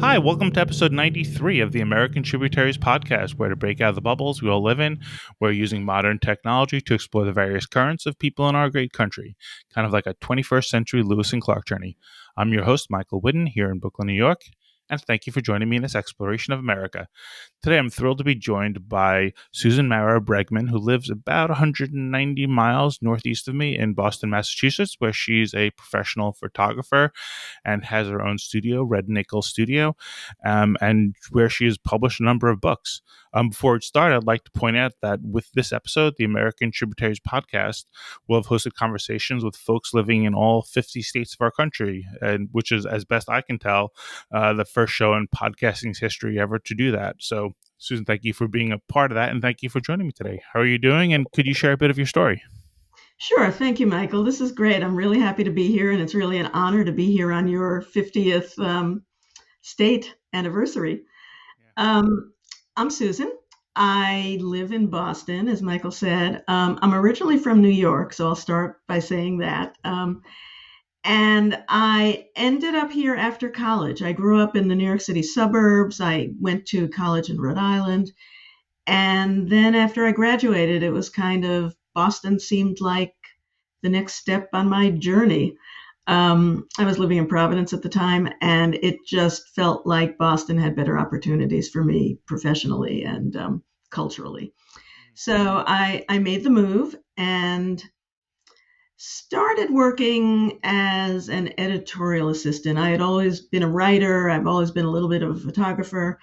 Hi, welcome to episode 93 of the American Tributaries podcast, where to break out of the bubbles we all live in, we're using modern technology to explore the various currents of people in our great country, kind of like a 21st century Lewis and Clark journey. I'm your host, Michael Whidden, here in Brooklyn, New York, and thank you for joining me in this exploration of America. Today, I'm thrilled to be joined by Susan Mara Bregman, who lives about 190 miles northeast of me in Boston, Massachusetts, where she's a professional photographer and has her own studio, Red Nickel Studio, and where she has published a number of books. Before it started, I'd like to point out that with this episode, the American Tributaries podcast will have hosted conversations with folks living in all 50 states of our country, and which is, as best I can tell, the first show in podcasting's history ever to do that. So, Susan, thank you for being a part of that, and thank you for joining me today. How are you doing, and could you share a bit of your story? Sure. Thank you, Michael. This is great. I'm really happy to be here, and it's really an honor to be here on your 50th state anniversary. Um, I'm Susan. I live in Boston, as Michael said. I'm originally from New York, so I'll start by saying that. And I ended up here after college. I grew up in the New York City suburbs. I went to college in Rhode Island. And then after I graduated, it was kind of Boston seemed like the next step on my journey. I was living in Providence at the time, and it just felt like Boston had better opportunities for me professionally and culturally. So I made the move and started working as an editorial assistant. I had always been a writer. I've always been a little bit of a photographer.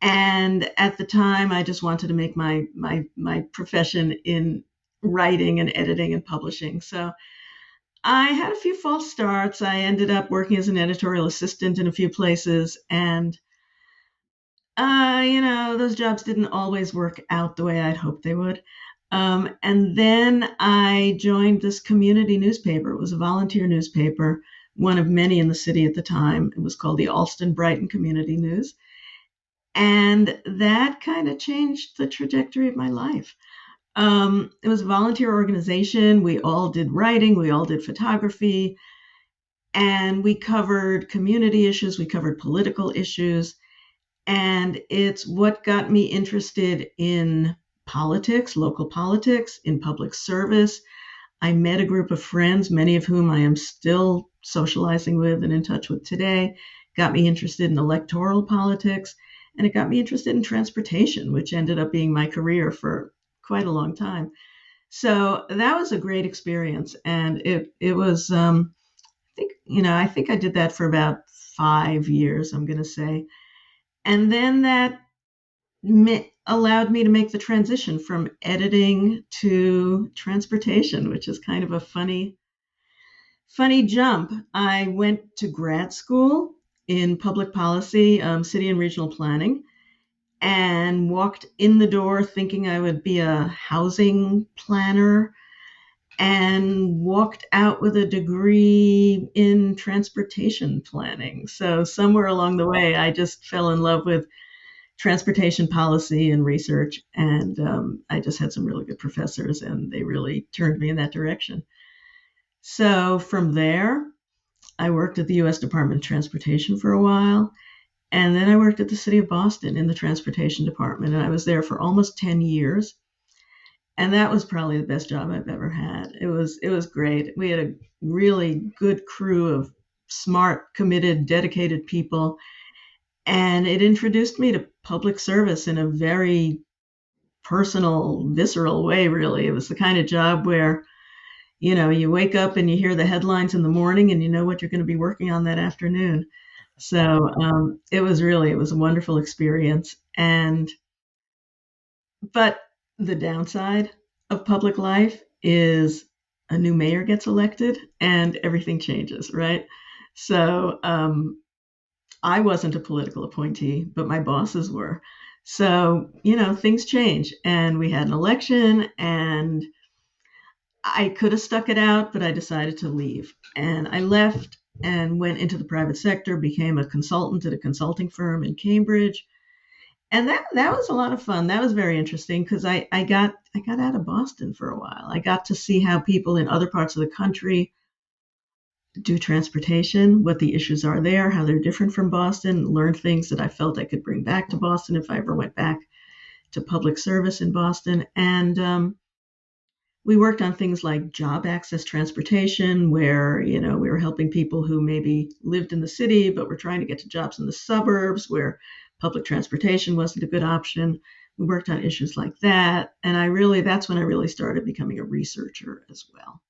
And at the time, I just wanted to make my profession in writing and editing and publishing. So I had a few false starts. I ended up working as an editorial assistant in a few places, and those jobs didn't always work out the way I'd hoped they would. And then I joined this community newspaper. It was a volunteer newspaper, one of many in the city at the time. It was called the Allston Brighton Community News. And that kind of changed the trajectory of my life. It was a volunteer organization. We all did writing, we all did photography, and we covered community issues, we covered political issues. And it's what got me interested in politics, local politics, in public service. I met a group of friends, many of whom I am still socializing with and in touch with today, got me interested in electoral politics. And it got me interested in transportation, which ended up being my career for quite a long time. So that was a great experience. And it was, I think I did that for about 5 years, I'm going to say. And then that allowed me to make the transition from editing to transportation, which is kind of a funny jump. I went to grad school in public policy, city and regional planning, and walked in the door thinking I would be a housing planner, and walked out with a degree in transportation planning. So somewhere along the way, I just fell in love with transportation policy and research, and I just had some really good professors, and they really turned me in that direction. So from there, I worked at the U.S. Department of Transportation for a while, and then I worked at the city of Boston in the transportation department, and I was there for almost 10 years. And that was probably the best job I've ever had. It was great. We had a really good crew of smart, committed, dedicated people, and it introduced me to public service in a very personal, visceral way, really. It was the kind of job where you wake up and you hear the headlines in the morning and you know what you're going to be working on that afternoon. So it was a wonderful experience. But the downside of public life is a new mayor gets elected and everything changes, right? So I wasn't a political appointee, but my bosses were. So, things change. And we had an election, and I could have stuck it out, but I decided to leave. And I left and went into the private sector, became a consultant at a consulting firm in Cambridge. And that was a lot of fun. That was very interesting because I got out of Boston for a while. I got to see how people in other parts of the country do transportation, what the issues are there, how they're different from Boston, learn things that I felt I could bring back to Boston if I ever went back to public service in Boston. And we worked on things like job access transportation, where we were helping people who maybe lived in the city but were trying to get to jobs in the suburbs where public transportation wasn't a good option. We worked on issues like that, and that's when I really started becoming a researcher as well.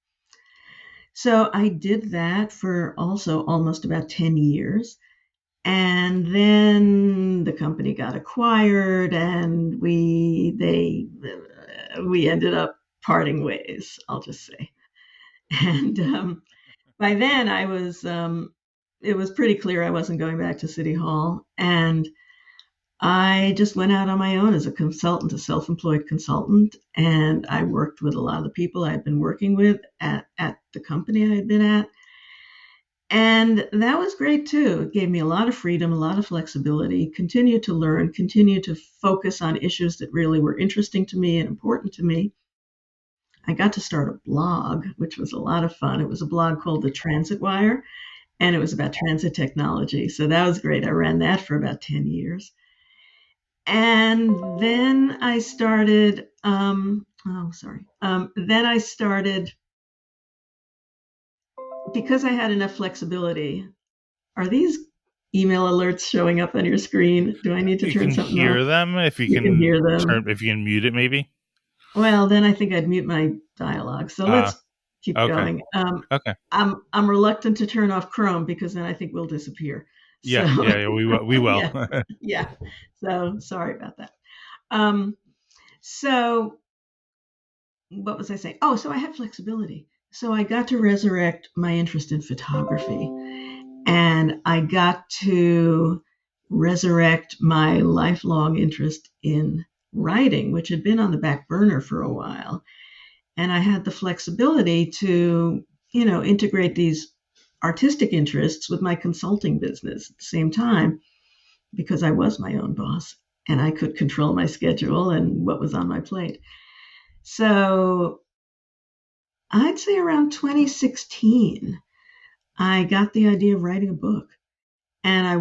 So I did that for also almost about 10 years. And then the company got acquired, and we ended up parting ways, I'll just say. And by then it was pretty clear I wasn't going back to City Hall. And I just went out on my own as a consultant, a self-employed consultant, and I worked with a lot of the people I had been working with at the company I had been at. And that was great too. It gave me a lot of freedom, a lot of flexibility, continued to learn, continued to focus on issues that really were interesting to me and important to me. I got to start a blog, which was a lot of fun. It was a blog called The Transit Wire, and it was about transit technology. So that was great. I ran that for about 10 years. And then I started, then I started, because I had enough flexibility. Are these email alerts showing up on your screen? Do I need to You turn can something off? hear them You can hear them. if you can mute it, maybe. Well, then I think I'd mute my dialogue. So Uh, let's keep okay. going. Okay. I'm reluctant to turn off Chrome because then I think we'll disappear. So Yeah, we will. We will. yeah, yeah. So sorry about that. Um, so what was I saying? Oh, so I had flexibility. So I got to resurrect my interest in photography, and I got to resurrect my lifelong interest in writing, which had been on the back burner for a while. And I had the flexibility to, integrate these artistic interests with my consulting business at the same time, because I was my own boss and I could control my schedule and what was on my plate. So I'd say around 2016, I got the idea of writing a book. And I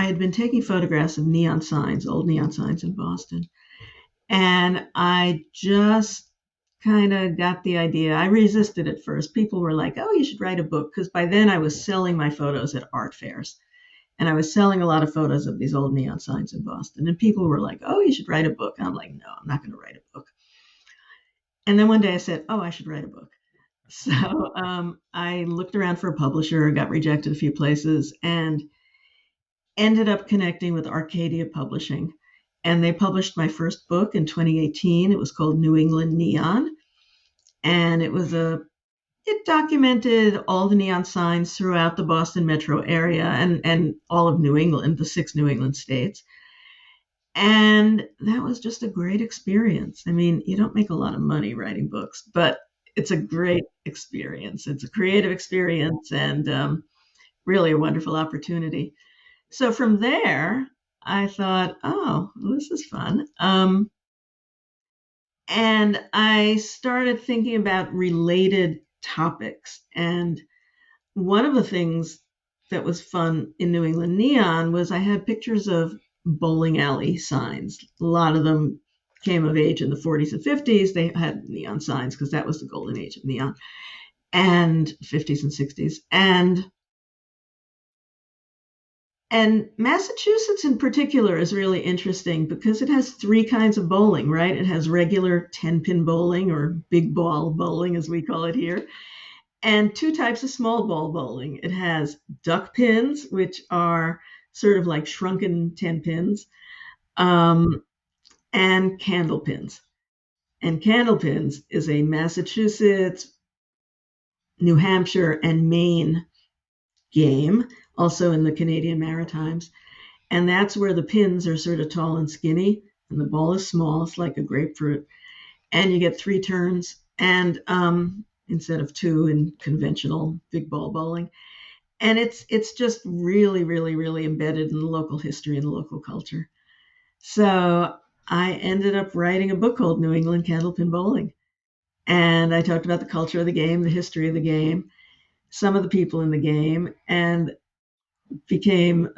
had been taking photographs of neon signs, old neon signs in Boston. And I just kind of got the idea. I resisted at first. People were like, oh, you should write a book. Because by then I was selling my photos at art fairs. And I was selling a lot of photos of these old neon signs in Boston. And people were like, oh, you should write a book. And I'm like, no, I'm not going to write a book. And then one day I said, oh, I should write a book. So I looked around for a publisher, got rejected a few places, and ended up connecting with Arcadia Publishing. And they published my first book in 2018. It was called New England Neon. And it documented all the neon signs throughout the Boston metro area and all of New England, the 6 New England states. And that was just a great experience. I mean, you don't make a lot of money writing books, but it's a great experience. It's a creative experience, and really a wonderful opportunity. So from there, I thought, oh, well, this is fun. And I started thinking about related topics. And one of the things that was fun in New England Neon was I had pictures of bowling alley signs. A lot of them came of age in the 40s and 50s. They had neon signs because that was the golden age of neon, and 50s and 60s. And Massachusetts in particular is really interesting because it has 3 kinds of bowling, right? It has regular 10-pin bowling, or big ball bowling as we call it here, and 2 types of small ball bowling. It has duck pins, which are sort of like shrunken 10 pins, um, and candle pins. And candle pins is a Massachusetts, New Hampshire, and Maine game, also in the Canadian Maritimes. And that's where the pins are sort of tall and skinny, and the ball is small. It's like a grapefruit. And you get 3 turns, and instead of 2 in conventional big ball bowling. And it's just really, really, really embedded in the local history and the local culture. So I ended up writing a book called New England Candlepin Bowling. And I talked about the culture of the game, the history of the game. some of the people in the game and became,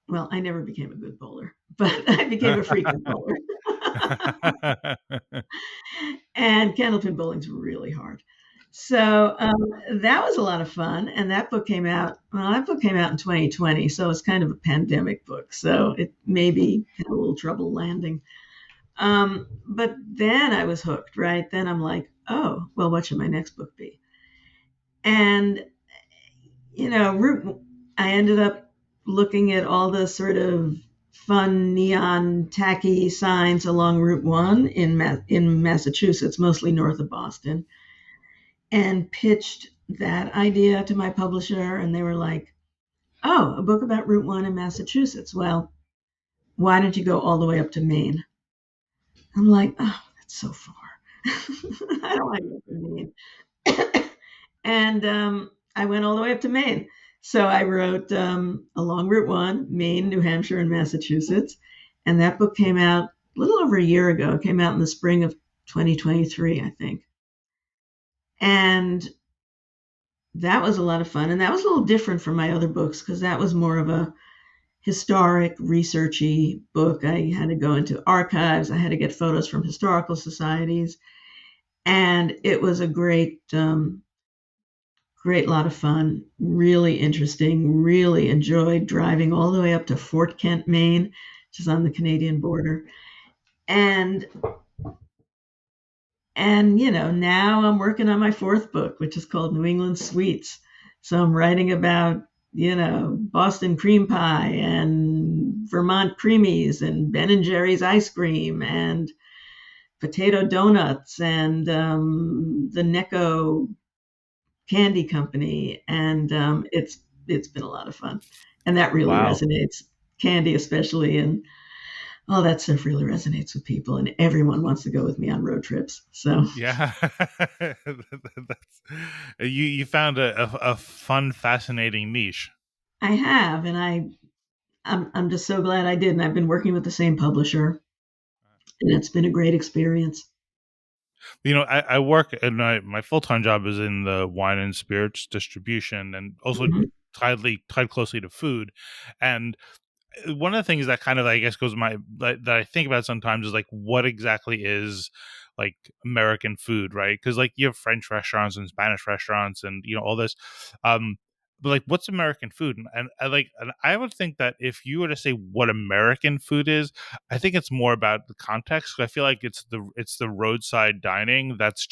well, I never became a good bowler, but I became a frequent bowler. And Candlepin bowling's really hard. So that was a lot of fun. And that book came out, well, that book came out in 2020. So it's kind of a pandemic book. So it maybe had a little trouble landing. But then I was hooked, right? Then I'm like, oh, well, what should my next book be? And, I ended up looking at all the sort of fun neon tacky signs along Route 1 in Massachusetts, mostly north of Boston, and pitched that idea to my publisher. And they were like, oh, a book about Route 1 in Massachusetts. Well, why don't you go all the way up to Maine? I'm like, oh, that's so far. I don't want to go to Maine. And I went all the way up to Maine. So I wrote along Route 1, Maine, New Hampshire, and Massachusetts. And that book came out a little over a year ago. It came out in the spring of 2023, I think. And that was a lot of fun. And that was a little different from my other books because that was more of a historic, researchy book. I had to go into archives. I had to get photos from historical societies. And it was a great lot of fun, really interesting, really enjoyed driving all the way up to Fort Kent, Maine, which is on the Canadian border. And now I'm working on my fourth book, which is called New England Sweets. So I'm writing about, Boston cream pie and Vermont creamies and Ben and Jerry's ice cream and potato donuts and the Necco candy company, and it's been a lot of fun, and that really Wow. resonates. Candy, especially, and all that stuff really resonates with people, and everyone wants to go with me on road trips. So Yeah. That's, you found a fun, fascinating niche. I have, and I'm just so glad I did, and I've been working with the same publisher, and it's been a great experience. I work and my full time job is in the wine and spirits distribution, and also Hmm. tied closely to food. And one of the things that kind of I guess goes my that I think about sometimes is like what exactly is like American food, right? Because like you have French restaurants and Spanish restaurants and all this, but like what's American food? And I would think that if you were to say what American food is, I think it's more about the context. 'Cause I feel like it's the roadside dining that's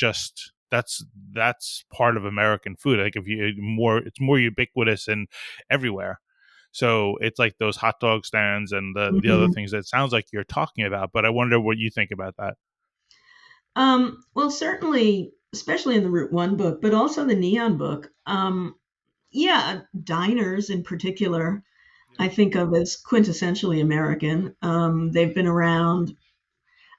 part of American food. Like if you more it's more ubiquitous and everywhere. So it's like those hot dog stands and the other Hmm. things that it sounds like you're talking about. But I wonder what you think about that. Well, certainly, especially in the Route One book, but also the Neon book. Yeah, diners in particular Yeah. I think of as quintessentially American. They've been around,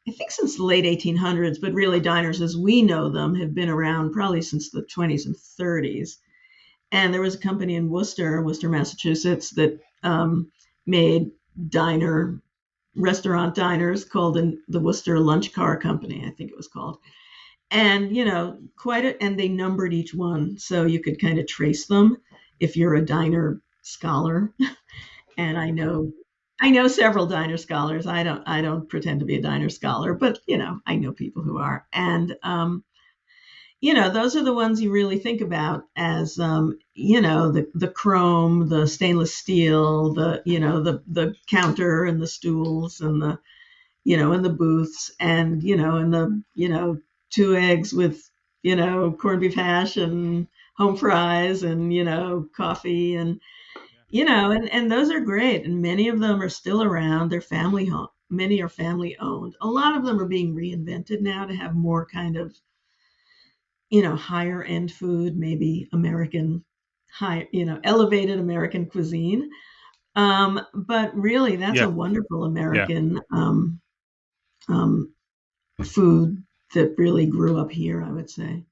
I think, since the late 1800s, but really diners as we know them have been around probably since the 20s and 30s. And there was a company in Worcester, Massachusetts, that made diner restaurant diners called the Worcester Lunch Car Company, I think it was called. And and they numbered each one so you could kind of trace them if you're a diner scholar. And I know several diner scholars. I don't pretend to be a diner scholar, but I know people who are. And those are the ones you really think about as the chrome, the stainless steel, the counter and the stools and and the booths, and two eggs with corned beef hash and home fries and coffee, and and those are great, and many of them are still around. They're family home. Many are family owned. A lot of them are being reinvented now to have more kind of higher end food, maybe American high, elevated American cuisine. But really, that's Yeah. a wonderful Yeah. American um, food that really grew up here, I would say.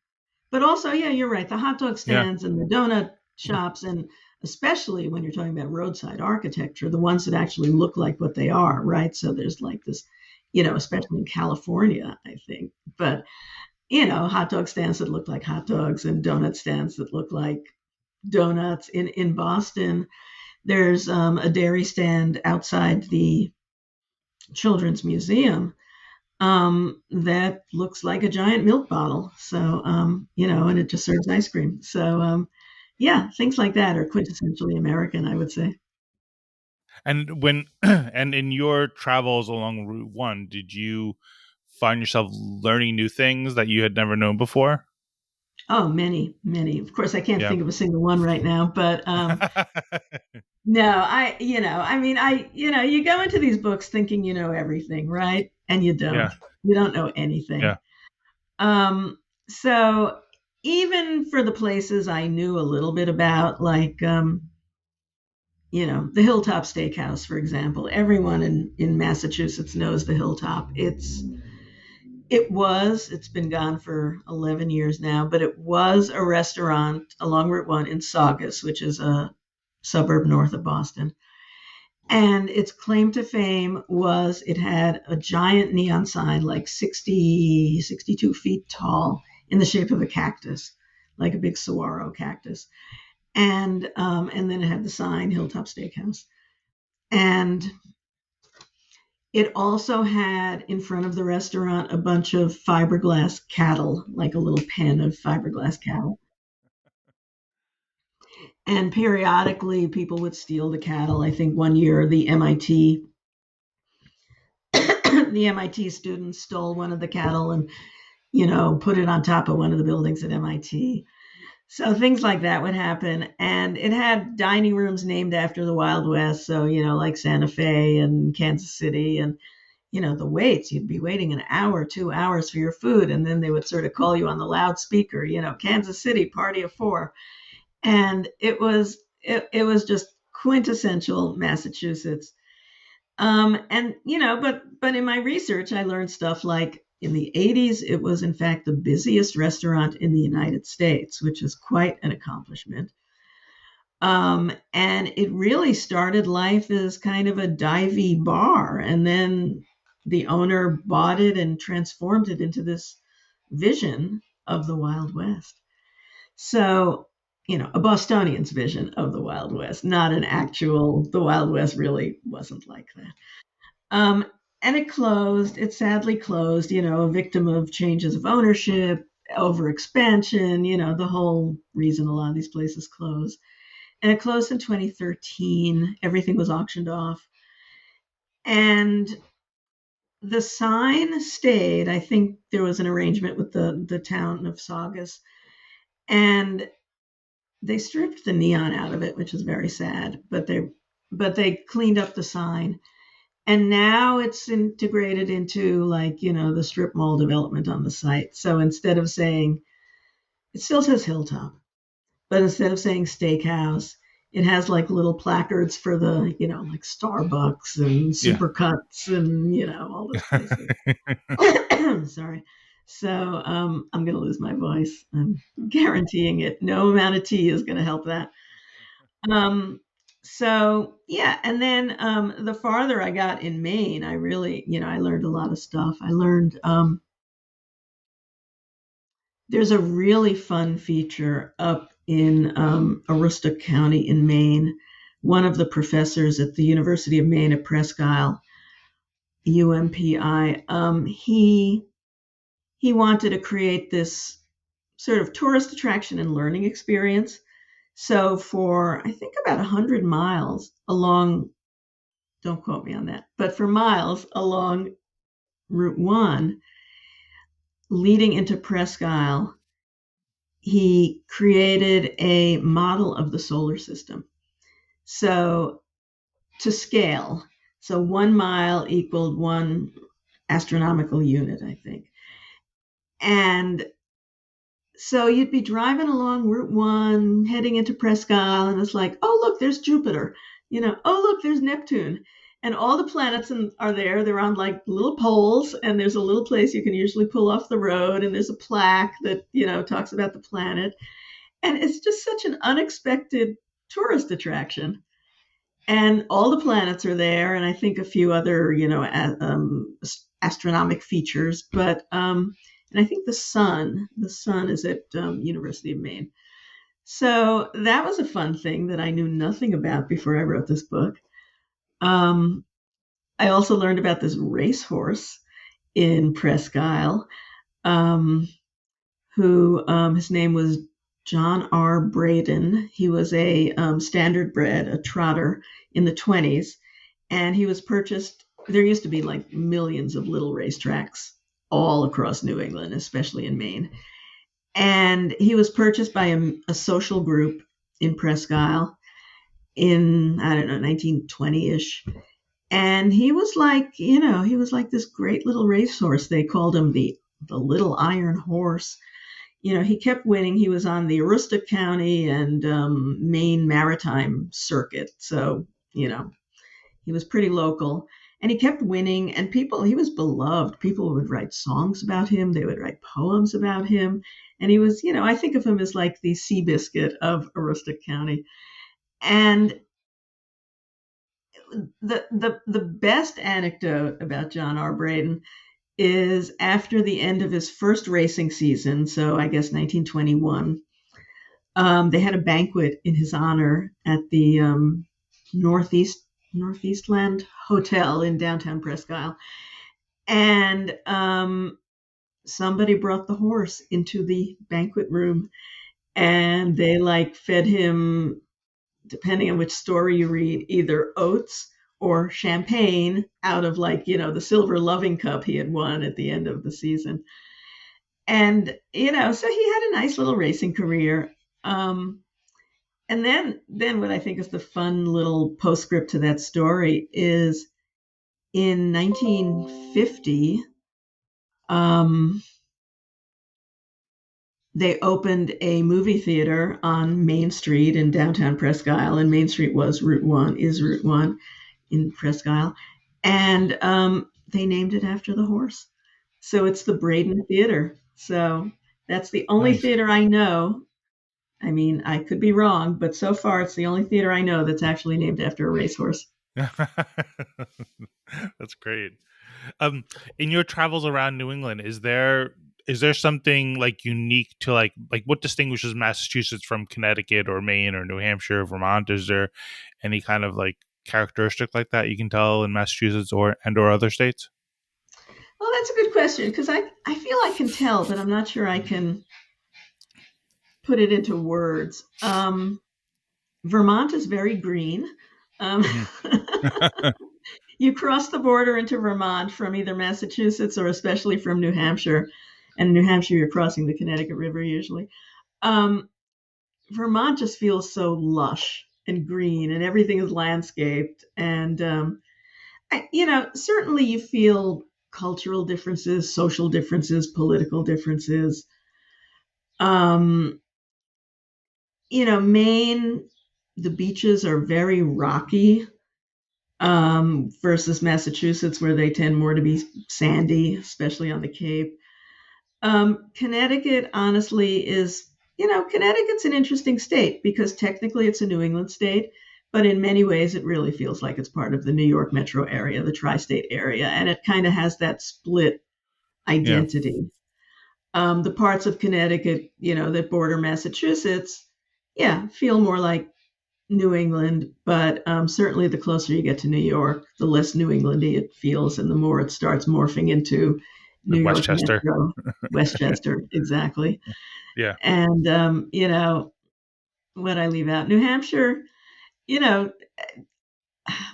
But also, yeah, you're right. The hot dog Yeah. stands and the donut shops, and especially when you're talking about roadside architecture, the ones that actually look like what they are, right? So there's like this, especially in California, I think. But hot dog stands that look like hot dogs and donut stands that look like donuts. In Boston, there's a dairy stand outside the Children's Museum that looks like a giant milk bottle. So, and it just serves ice cream. So, yeah, things like that are quintessentially American, I would say. And when and in your travels along Route One, did you find yourself learning new things that you had never known before? Oh, many, many. Of course, I can't Yeah. think of a single one right now, but no, I mean, you go into these books thinking you know everything, right? And you don't. Yeah. You don't know anything. Yeah. Um, so even for the places I knew a little bit about, like, the Hilltop Steakhouse, for example, everyone in Massachusetts knows the Hilltop. It's been gone for 11 years now, but it was a restaurant along Route 1 in Saugus, which is a suburb north of Boston. And its claim to fame was it had a giant neon sign, like 62 feet tall, in the shape of a cactus, like a big saguaro cactus. And then it had the sign Hilltop Steakhouse. And it also had in front of the restaurant a bunch of fiberglass cattle, like a little pen of fiberglass cattle. And periodically, people would steal the cattle. I think one year the MIT students stole one of the cattle and put it on top of one of the buildings at MIT. So things like that would happen. And it had dining rooms named after the Wild West. So, like Santa Fe and Kansas City. And, the waits, you'd be waiting an hour, 2 hours for your food. And then they would sort of call you on the loudspeaker, Kansas City, party of four. And it was just quintessential Massachusetts. But in my research, I learned stuff like in the 80s, it was in fact the busiest restaurant in the United States, which is quite an accomplishment. And it really started life as kind of a divey bar. And then the owner bought it and transformed it into this vision of the Wild West. So, a Bostonian's vision of the Wild West, not an actual, the Wild West really wasn't like that. Um, and it closed. It sadly closed, a victim of changes of ownership, over expansion, the whole reason a lot of these places close. And it closed in 2013. Everything was auctioned off. And the sign stayed. I think there was an arrangement with the town of Saugus. And they stripped the neon out of it, which is very sad, but they cleaned up the sign. And now it's integrated into, like, the strip mall development on the site. So instead of saying, it still says Hilltop, but instead of saying steakhouse, it has like little placards for the, like Starbucks and Yeah. Supercuts and, all those places. Sorry. So I'm going to lose my voice. I'm guaranteeing it. No amount of tea is going to help that. Um, so yeah, and then the farther I got in Maine, I really, I learned a lot of stuff. I learned there's a really fun feature up in Aroostook County in Maine. One of the professors at the University of Maine at Presque Isle, UMPI, he wanted to create this sort of tourist attraction and learning experience. So for I think about 100 miles along, don't quote me on that, but for miles along Route 1 leading into Presque Isle, he created a model of the solar system. So to scale, so 1 mile equaled one astronomical unit, I think. And so you'd be driving along Route 1, heading into Presque Isle, and it's like, oh, look, there's Jupiter. Oh, look, there's Neptune. And all the planets are there. They're on like little poles, and there's a little place you can usually pull off the road, and there's a plaque that, talks about the planet. And it's just such an unexpected tourist attraction. And all the planets are there, and I think a few other, astronomic features. But and I think the sun is at University of Maine. So that was a fun thing that I knew nothing about before I wrote this book. Um, I also learned about this racehorse in Presque Isle, um, who his name was John R. Braden. He was a standard bred, a trotter in the 20s, and he was purchased. There used to be like millions of little racetracks all across New England, especially in Maine. And he was purchased by a social group in Presque Isle in, I don't know, 1920-ish. And he was like, he was like this great little racehorse. They called him the little iron horse. He kept winning. He was on the Aroostook County and Maine Maritime Circuit. So, he was pretty local. And he kept winning, and he was beloved. People would write songs about him, they would write poems about him. And he was, I think of him as like the Seabiscuit of Aroostook County. And the best anecdote about John R. Braden is after the end of his first racing season, so I guess 1921, they had a banquet in his honor at the Northeast Northeastland Hotel in downtown Presque Isle, and somebody brought the horse into the banquet room, and they like fed him, depending on which story you read, either oats or champagne out of like, the silver loving cup he had won at the end of the season. And, so he had a nice little racing career. And then what I think is the fun little postscript to that story is in 1950, um, they opened a movie theater on Main Street in downtown Presque Isle, and Main Street was Route 1, is Route 1 in Presque Isle. And they named it after the horse. So it's the Braden Theater. So that's the only Nice. theater I know. I mean, I could be wrong, but so far it's the only theater I know that's actually named after a racehorse. That's great. Um, in your travels around New England, is there something like unique to like what distinguishes Massachusetts from Connecticut or Maine or New Hampshire or Vermont? Is there any kind of like characteristic like that you can tell in Massachusetts or other states? Well, that's a good question because I feel I can tell, but I'm not sure I can put it into words. Vermont is very green. Um, Hmm. you cross the border into Vermont from either Massachusetts or especially from New Hampshire. And in New Hampshire, you're crossing the Connecticut River usually. Um, Vermont just feels so lush and green, and everything is landscaped. And certainly you feel cultural differences, social differences, political differences. Um, Maine, the beaches are very rocky, versus Massachusetts, where they tend more to be sandy, especially on the Cape. Connecticut, honestly, Connecticut's an interesting state because technically it's a New England state, but in many ways it really feels like it's part of the New York metro area, the tri state area, and it kind of has that split Yeah, identity. The parts of Connecticut, that border Massachusetts, yeah, feel more like New England, but certainly the closer you get to New York, the less New Englandy it feels, and the more it starts morphing into New like York Westchester. Metro, Westchester, exactly. Yeah. And what I leave out, New Hampshire, you know,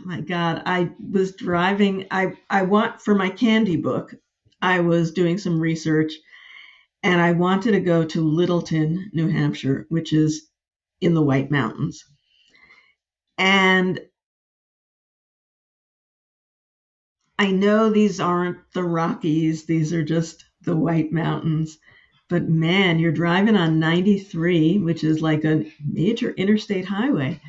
my God, I was driving. I want for my candy book, I was doing some research, and I wanted to go to Littleton, New Hampshire, which is in the White Mountains. And I know these aren't the Rockies, these are just the White Mountains. But man, you're driving on 93, which is like a major interstate highway.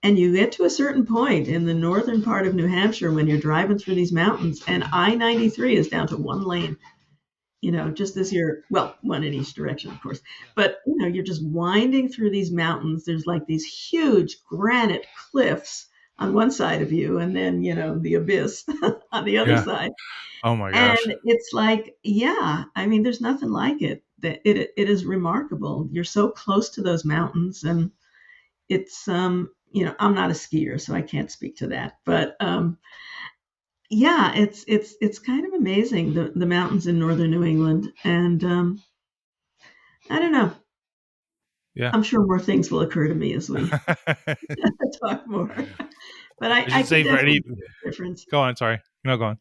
And you get to a certain point in the northern part of New Hampshire when you're driving through these mountains, and I 93 is down to one lane, just this year. Well, one in each direction, of course. Yeah. But, you're just winding through these mountains. There's like these huge granite cliffs on one side of you, and then, the abyss on the other Yeah. side. Oh my And gosh. it's like, yeah, I mean, there's nothing like it. it is remarkable. You're so close to those mountains, and it's I'm not a skier, so I can't speak to that. But yeah, it's kind of amazing, the mountains in northern New England, and I don't know. Yeah. I'm sure more things will occur to me as we I talk more. But I should can say for definitely any. feel the difference. Go on. Sorry. No, go on.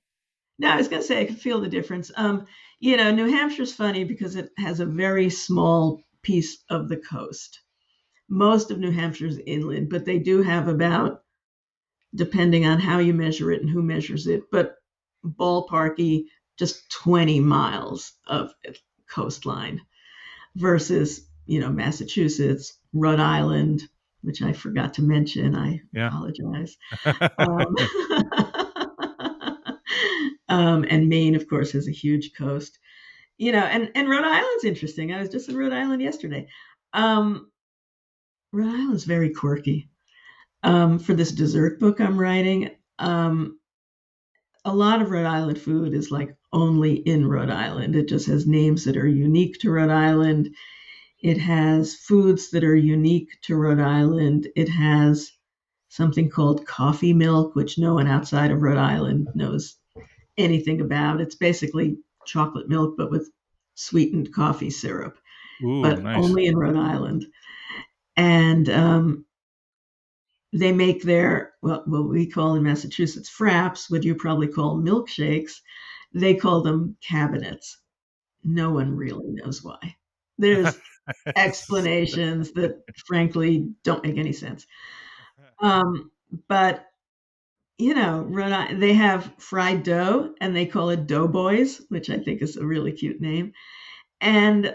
No, I was going to say I can feel the difference. New Hampshire's funny because it has a very small piece of the coast. Most of New Hampshire's inland, but they do have about, depending on how you measure it and who measures it, but ballparky, just 20 miles of coastline versus, Massachusetts, Rhode Island, which I forgot to mention. I Yeah. apologize. Um, and Maine, of course, has a huge coast. And Rhode Island's interesting. I was just in Rhode Island yesterday. Um, Rhode Island's very quirky. For this dessert book I'm writing, a lot of Rhode Island food is like only in Rhode Island. It just has names that are unique to Rhode Island. It has foods that are unique to Rhode Island. It has something called coffee milk, which no one outside of Rhode Island knows anything about. It's basically chocolate milk, but with sweetened coffee syrup, Ooh, but nice. only in Rhode Island. And they make their, well, what we call in Massachusetts fraps, what you probably call milkshakes. They call them cabinets. No one really knows why. There's explanations that frankly don't make any sense. But they have fried dough and they call it doughboys, which I think is a really cute name. And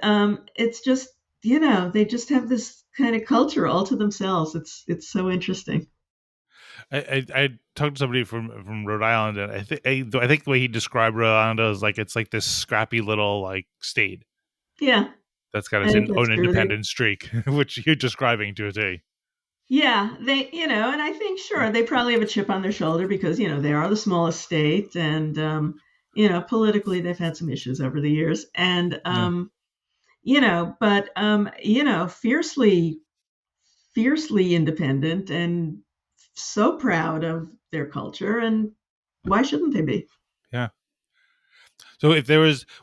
it's just, they just have this kind of culture all to themselves. It's so interesting. I talked to somebody from Rhode Island, and I think the way he described Rhode Island is like it's like this scrappy little like state Yeah, that's got I its think that's own true. independent streak, which you're describing to a T. Yeah, and I think sure they probably have a chip on their shoulder because they are the smallest state, and politically they've had some issues over the years, and Yeah, but fiercely, fiercely independent and so proud of their culture, and why shouldn't they be? yeah. So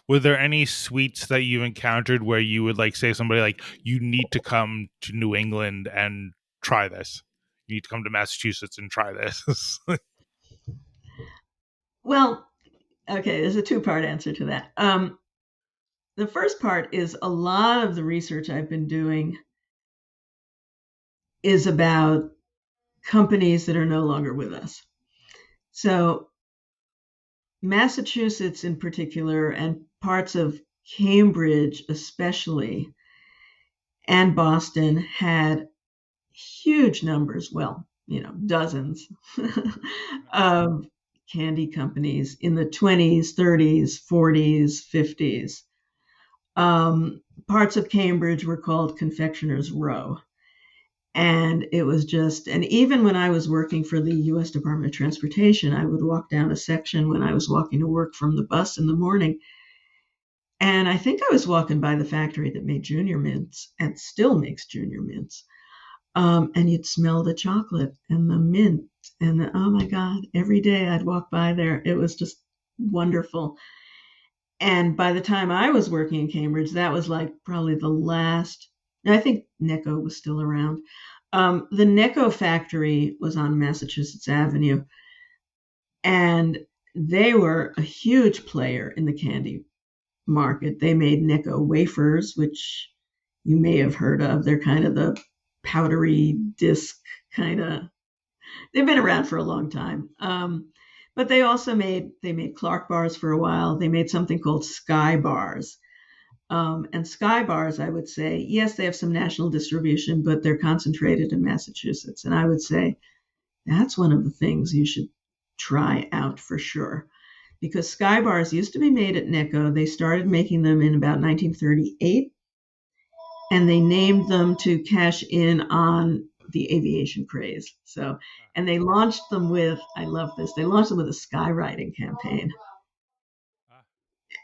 were there any sweets that you encountered where you would like say somebody like you need to come to New England and try this? You need to come to Massachusetts and try this. Well, okay, there's a two-part answer to that. The first part is a lot of the research I've been doing is about companies that are no longer with us. So, Massachusetts in particular, and parts of Cambridge especially, and Boston had huge numbers, well, dozens of candy companies in the 20s, 30s, 40s, 50s. Parts of Cambridge were called Confectioners Row. And it was just, and even when I was working for the US Department of Transportation, I would walk down a section when I was walking to work from the bus in the morning. And I think I was walking by the factory that made Junior Mints and still makes Junior Mints. And you'd smell the chocolate and the mint oh my God, every day I'd walk by there. It was just wonderful. And by the time I was working in Cambridge, that was like probably the last. I think Necco was still around. The Necco factory was on Massachusetts Avenue, and they were a huge player in the candy market. They made Necco wafers, which you may have heard of. They're kind of the powdery disc kind of. They've been around for a long time. But they made Clark bars for a while. They made something called Sky bars. And Sky bars, I would say, yes, they have some national distribution, but they're concentrated in Massachusetts. And I would say that's one of the things you should try out for sure. Because Sky bars used to be made at Necco. They started making them in about 1938, and they named them to cash in on the aviation craze. So, and they launched them with, I love this, they launched them with a skywriting campaign.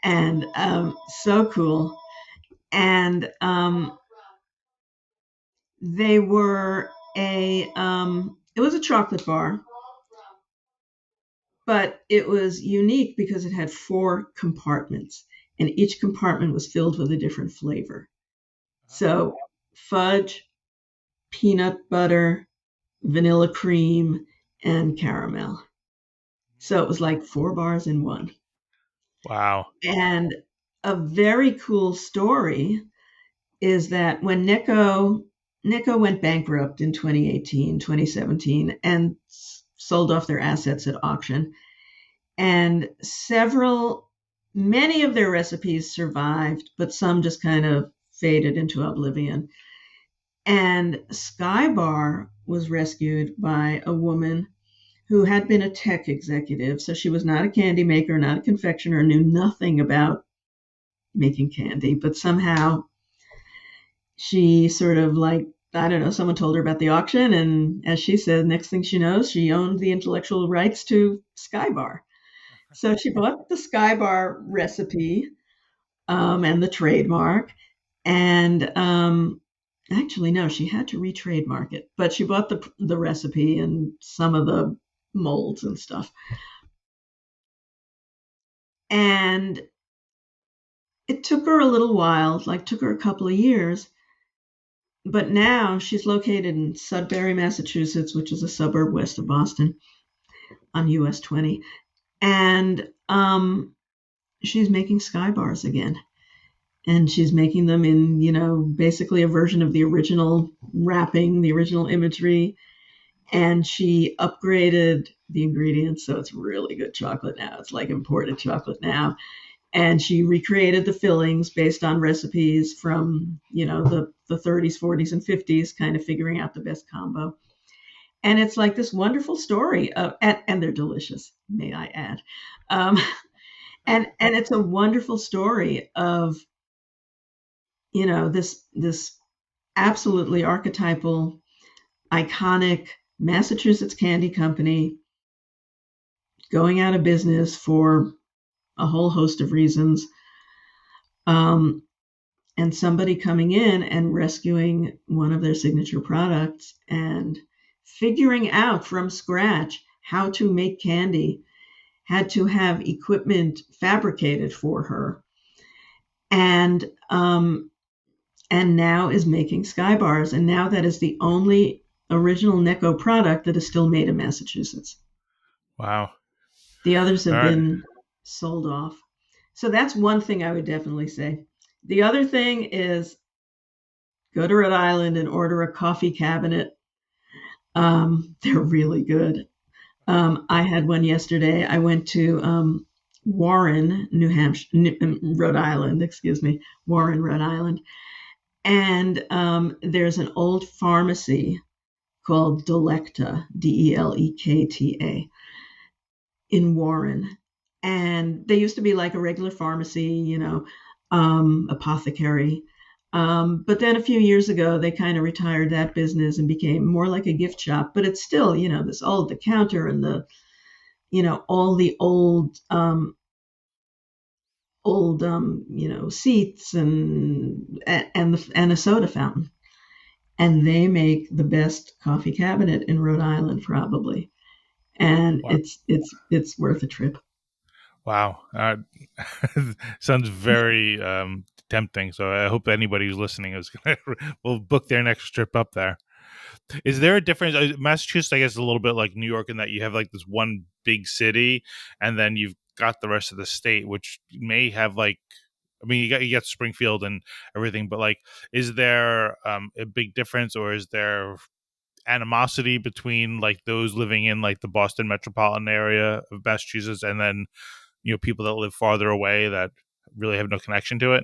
And so cool. and they were it was a chocolate bar, but it was unique because it had 4 compartments, and each compartment was filled with a different flavor. So fudge, peanut butter, vanilla cream, and caramel. So it was like 4 bars in one. Wow. And a very cool story is that when Necco went bankrupt in 2018, 2017, and sold off their assets at auction, and many of their recipes survived, but some just kind of faded into oblivion. And Sky Bar was rescued by a woman who had been a tech executive. So she was not a candy maker, not a confectioner, knew nothing about making candy, but somehow she sort of like, I don't know, someone told her about the auction. And as she said, next thing she knows, she owned the intellectual rights to Sky Bar. So she bought the Sky Bar recipe and the trademark. And actually, no, she had to re-trademark it, but she bought the recipe and some of the molds and stuff. And it took her a little while, like took her a couple of years, but now she's located in Sudbury, Massachusetts, which is a suburb west of Boston on US 20. And she's making Sky Bars again. And she's making them in, basically a version of the original wrapping, the original imagery. And she upgraded the ingredients, so it's really good chocolate now. It's like imported chocolate now. And she recreated the fillings based on recipes from, the 30s, 40s, and 50s, kind of figuring out the best combo. And it's like this wonderful story and they're delicious, may I add. Um, and it's a wonderful story of, this absolutely archetypal, iconic Massachusetts candy company going out of business for a whole host of reasons. Um, and somebody coming in and rescuing one of their signature products and figuring out from scratch how to make candy, had to have equipment fabricated for her, and now is making Sky Bars, and now that is the only original Necco product that is still made in Massachusetts. Wow. The others All have right. been sold off. So that's one thing I would definitely say. The other thing is go to Rhode Island and order a coffee cabinet. They're really good. I had one yesterday. I went to Warren, New Hampshire, Rhode Island, excuse me, Warren, Rhode Island. And there's an old pharmacy called Delecta, Delekta, in Warren. And they used to be like a regular pharmacy, apothecary. But then a few years ago, they kind of retired that business and became more like a gift shop. But it's still, this the counter and all the old seats and a soda fountain. And they make the best coffee cabinet in Rhode Island, probably. And Wow. it's worth a trip. Wow. Sounds very tempting. So I hope anybody who's listening is gonna will book their next trip up there. Is there a difference? Massachusetts, I guess, is a little bit like New York in that you have like this one big city, and then you've got the rest of the state, which may have like, I mean, you got Springfield and everything, but like, is there a big difference, or is there animosity between like those living in like the Boston metropolitan area of Massachusetts, and then people that live farther away that really have no connection to it?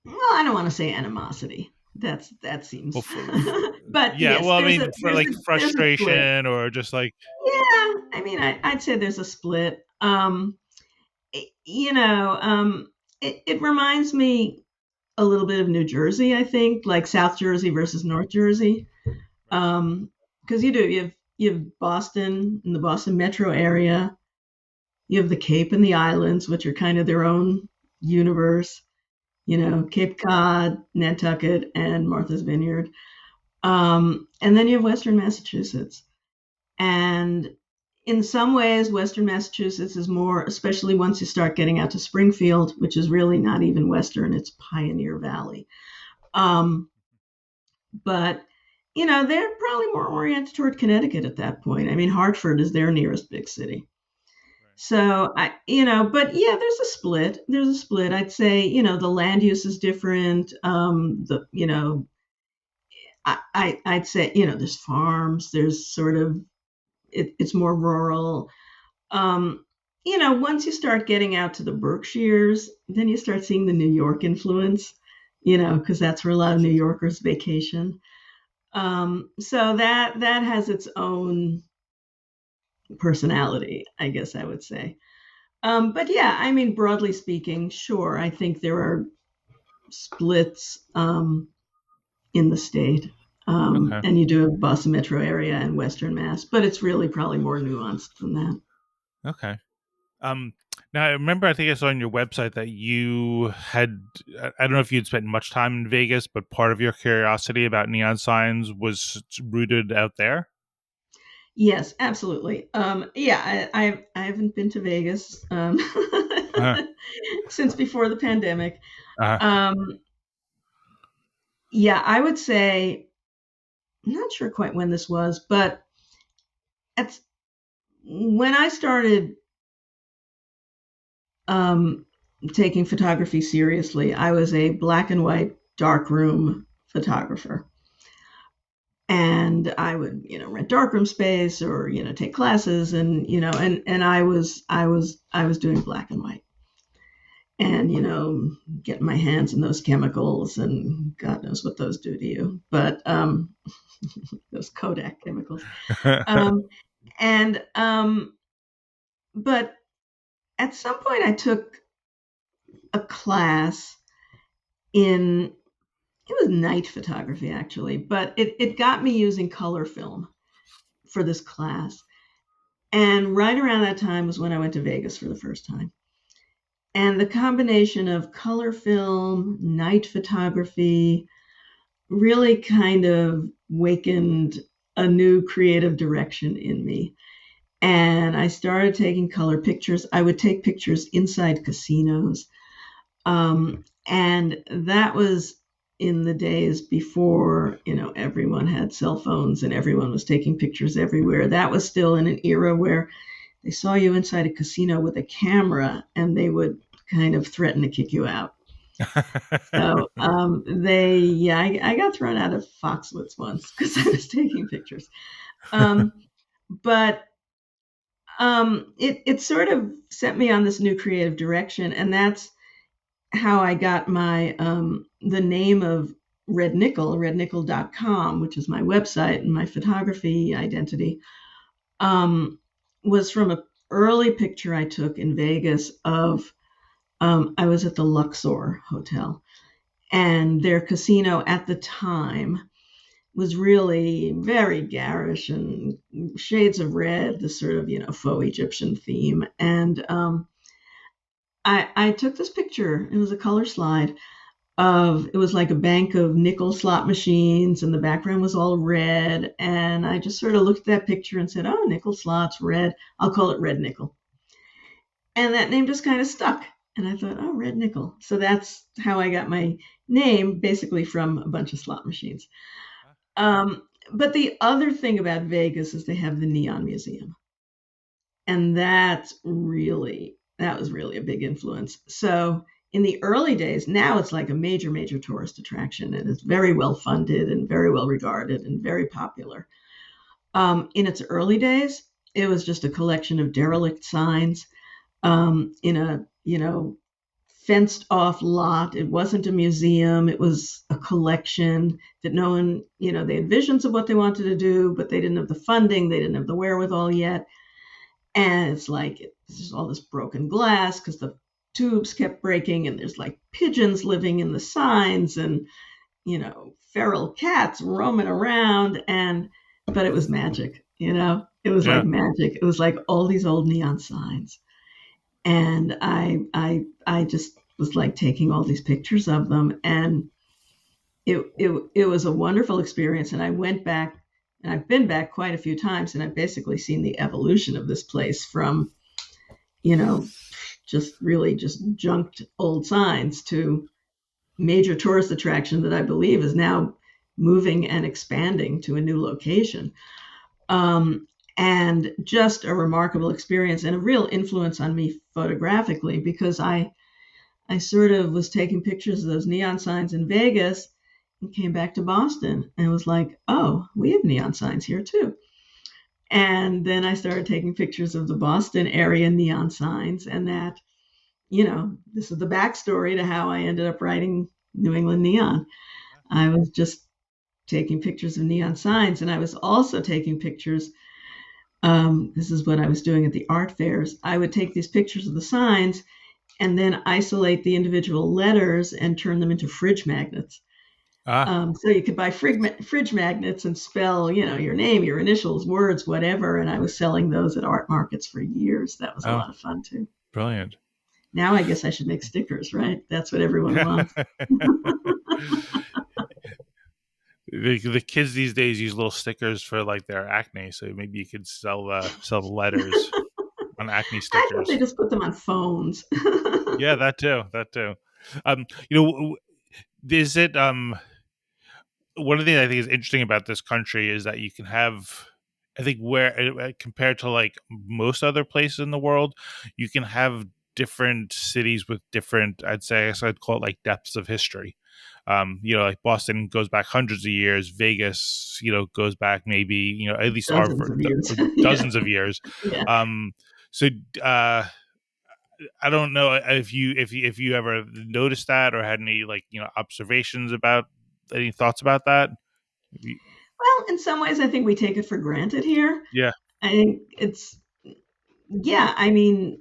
Well, I don't want to say animosity. That Well, seems, but yeah. yes, Well, I there's mean, a for like there's a split. frustration or just like, Yeah, I mean, I'd say there's a split. It, you know, it reminds me a little bit of New Jersey. I think like South Jersey versus North Jersey. Because you have Boston in the Boston metro area. You have the Cape and the islands, which are kind of their own universe, Cape Cod, Nantucket, and Martha's Vineyard. And then you have Western Massachusetts. And in some ways, Western Massachusetts is more, especially once you start getting out to Springfield, which is really not even Western, it's Pioneer Valley. Um, but, they're probably more oriented toward Connecticut at that point. I mean, Hartford is their nearest big city. So but yeah, there's a split. There's a split. I'd say, the land use is different. I'd say, there's farms. There's sort of it's more rural. Um, once you start getting out to the Berkshires, then you start seeing the New York influence. Because that's where a lot of New Yorkers vacation. So that has its own personality, I guess I would say. But yeah, I mean, broadly speaking, sure, I think there are splits in the state. Okay. And you do have Boston metro area and Western Mass, but it's really probably more nuanced than that. Okay. Um, Now I remember, I think I saw on your website that you had, I don't know if you'd spent much time in Vegas, but part of your curiosity about neon signs was rooted out there. Yes, absolutely. Yeah, I haven't been to Vegas Uh, since before the pandemic. uh, Um, yeah, I would say, I'm not sure quite when this was, but it's when I started um, taking photography seriously. I was a black and white darkroom photographer. And I would, rent darkroom space or, take classes and, and I was doing black and white and, getting my hands in those chemicals and God knows what those do to you, but those Kodak chemicals. Um, and, but at some point I took a class in, it was night photography actually, but it got me using color film for this class. And right around that time was when I went to Vegas for the first time. And the combination of color film, night photography really kind of wakened a new creative direction in me. And I started taking color pictures. I would take pictures inside casinos. And that was in the days before, everyone had cell phones and everyone was taking pictures everywhere. That was still in an era where they saw you inside a casino with a camera and they would kind of threaten to kick you out. So yeah, I got thrown out of Foxwoods once because I was taking pictures. Um, but it sort of set me on this new creative direction, and that's how I got my the name of Red Nickel, rednickel.com, which is my website and my photography identity, was from an early picture I took in Vegas of I was at the Luxor Hotel, and their casino at the time was really very garish and shades of red, the sort of faux Egyptian theme. And I took this picture. It was a color slide of, it was like a bank of nickel slot machines, and the background was all red. And I just sort of looked at that picture and said, "Oh, nickel slots, red. I'll call it Red Nickel." And that name just kind of stuck. And I thought, "Oh, Red Nickel." So that's how I got my name, basically from a bunch of slot machines. Um, but the other thing about Vegas is they have the Neon Museum. And that was really a big influence. So in the early days, now it's like a major, major tourist attraction, and it's very well funded and very well regarded and very popular. In its early days, it was just a collection of derelict signs in a fenced off lot. It wasn't a museum. It was a collection that no one, they had visions of what they wanted to do, but they didn't have the funding. They didn't have the wherewithal yet. And it's like, there's all this broken glass because the tubes kept breaking, and there's like pigeons living in the signs and, feral cats roaming around. But it was magic, it was like yeah. magic. It was like all these old neon signs. And I just was like taking all these pictures of them, and it was a wonderful experience. And I went back, and I've been back quite a few times, and I've basically seen the evolution of this place from, you know, just really just junked old signs to major tourist attraction that I believe is now moving and expanding to a new location. Um, and just a remarkable experience and a real influence on me photographically, because I sort of was taking pictures of those neon signs in Vegas and came back to Boston and was like, oh, we have neon signs here too. And then I started taking pictures of the Boston area neon signs, and that, this is the backstory to how I ended up writing New England Neon. I was just taking pictures of neon signs, and I was also taking pictures. This is what I was doing at the art fairs. I would take these pictures of the signs and then isolate the individual letters and turn them into fridge magnets. Ah, So you could buy fridge magnets and spell, your name, your initials, words, whatever. And I was selling those at art markets for years. That was a oh, lot of fun too. brilliant. Now I guess I should make stickers, right? That's what everyone wants. The kids these days use little stickers for like their acne, so maybe you could sell the letters on acne I think they stickers. just put them on phones. Yeah, that too. That too. You know, is it one of the things I think is interesting about this country is that you can have, I think, where compared to like most other places in the world, you can have different cities with different, I'd say, I guess I'd call it like depths of history. Like Boston goes back hundreds of years. Vegas, goes back maybe, at least Dozens of years. Yeah. dozens of years. Yeah. Um, so uh, I don't know if you ever noticed that or had any like observations about any thoughts about that. Well, in some ways, I think we take it for granted here. Yeah. I think yeah, I mean,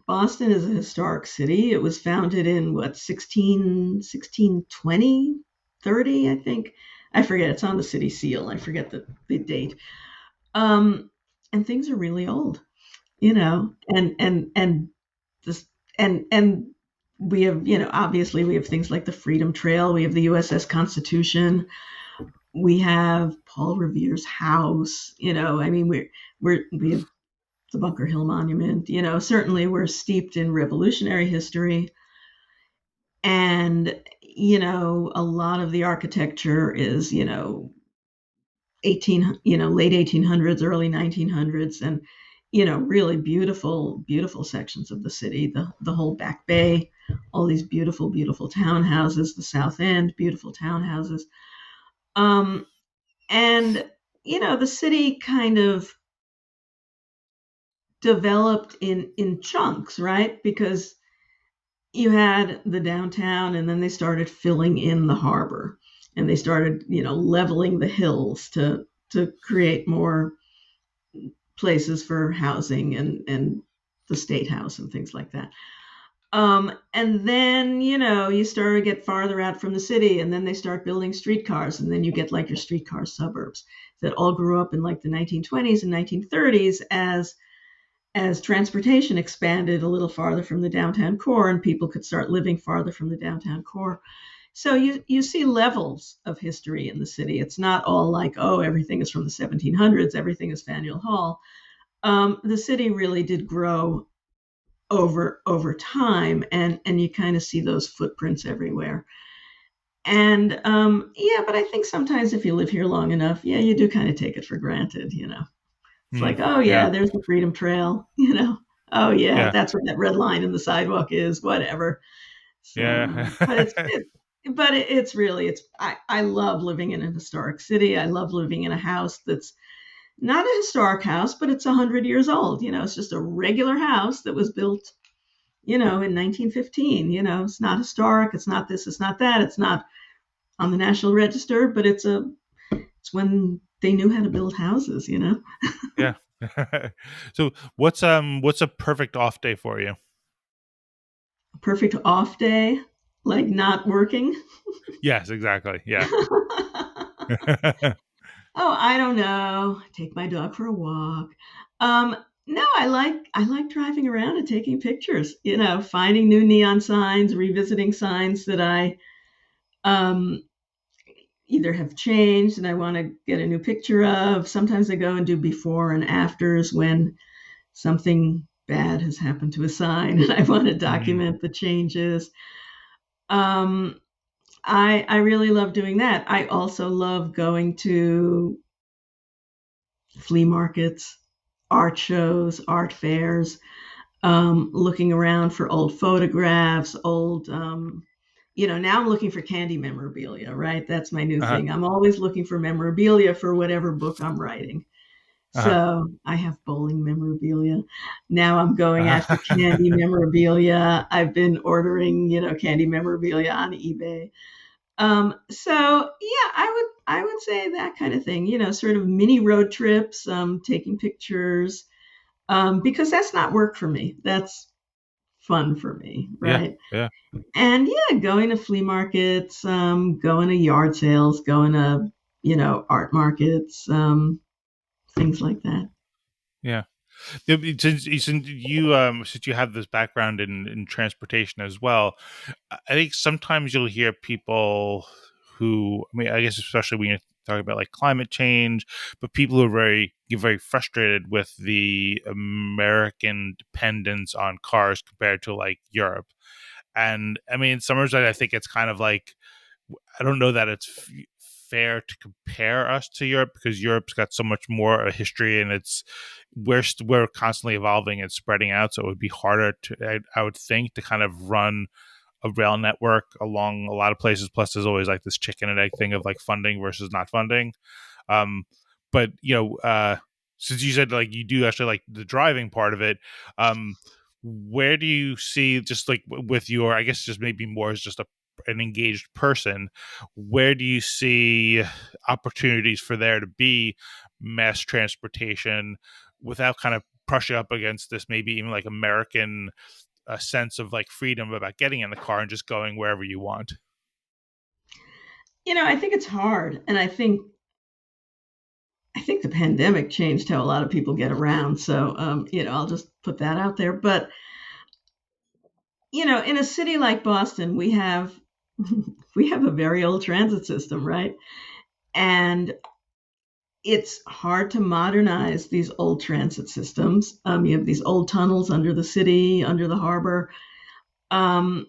Boston is a historic city. It was founded in what, 1620, 30, I think. I forget. It's on the city seal. I forget the date. Um, and things are really old, and this, and we have, obviously we have things like the Freedom Trail. We have the USS Constitution. We have Paul Revere's house. I mean, we have the Bunker Hill Monument. Certainly we're steeped in Revolutionary history, and a lot of the architecture is late 1800s, early 1900s, and really beautiful, beautiful sections of the city. The whole Back Bay, all these beautiful, beautiful townhouses. The South End, beautiful townhouses. Um, and the city kind of developed in chunks, right? Because you had the downtown, and then they started filling in the harbor, and they started leveling the hills to create more places for housing, and the state house and things like that. And then you start to get farther out from the city, and then they start building streetcars, and then you get like your streetcar suburbs that all grew up in like the 1920s and 1930s as transportation expanded a little farther from the downtown core, and people could start living farther from the downtown core. So you see levels of history in the city. It's not all like, oh, everything is from the 1700s, everything is Faneuil Hall. The city really did grow over time, and you kind of see those footprints everywhere. And yeah, but I think sometimes if you live here long enough, yeah, you do kind of take it for granted. It's Hmm. like, oh Yeah. yeah, there's the Freedom Trail. Oh yeah, Yeah. that's where that red line in the sidewalk is, whatever. Yeah. So, but it's really, I love living in a historic city. I love living in a house that's not a historic house, but it's 100 years old. It's just a regular house that was built, in 1915. It's not historic. It's not this. It's not that. It's not on the National Register, but it's when they knew how to build houses. Yeah. So what's a perfect off day for you? Perfect off day, like not working. Yes, exactly. Yeah. Oh, I don't know. Take my dog for a walk. Um, No, I like driving around and taking pictures. Finding new neon signs, revisiting signs that I um, either have changed and I want to get a new picture of. Sometimes I go and do before and afters when something bad has happened to a sign and I want to Mm, document the changes. Um, I really love doing that. I also love going to flea markets, art shows, art fairs, looking around for old photographs, now I'm looking for candy memorabilia, right? That's my new uh-huh, thing. I'm always looking for memorabilia for whatever book I'm writing. uh-huh, So I have bowling memorabilia. Now I'm going after candy uh-huh. memorabilia. I've been ordering, candy memorabilia on eBay. So yeah, I would say that kind of thing, sort of mini road trips, taking pictures, because that's not work for me. That's fun for me, Yeah, right? yeah, And yeah, going to flea markets, going to yard sales, going to, art markets, things like that. yeah. Yeah, since you have this background in transportation as well, I think sometimes you'll hear people who, I mean, I guess especially when you talk about like climate change, but people who are get very frustrated with the American dependence on cars compared to like Europe. And I mean, in some respects, I think it's kind of like, I don't know that it's fair to compare us to Europe because Europe's got so much more a history, and we're constantly evolving and spreading out. So it would be harder to, I would think, to kind of run a rail network along a lot of places. Plus, there's always like this chicken and egg thing of like funding versus not funding. Um, but since you said like you do actually like the driving part of it, um, where do you see just like with your, I guess just maybe more as just an engaged person, where do you see opportunities for there to be mass transportation without kind of brushing up against this maybe even like American sense of like freedom about getting in the car and just going wherever you want? I think it's hard, and I think the pandemic changed how a lot of people get around. So, I'll just put that out there. But in a city like Boston, we have we have a very old transit system, right? And it's hard to modernize these old transit systems. You have these old tunnels under the city, under the harbor, um,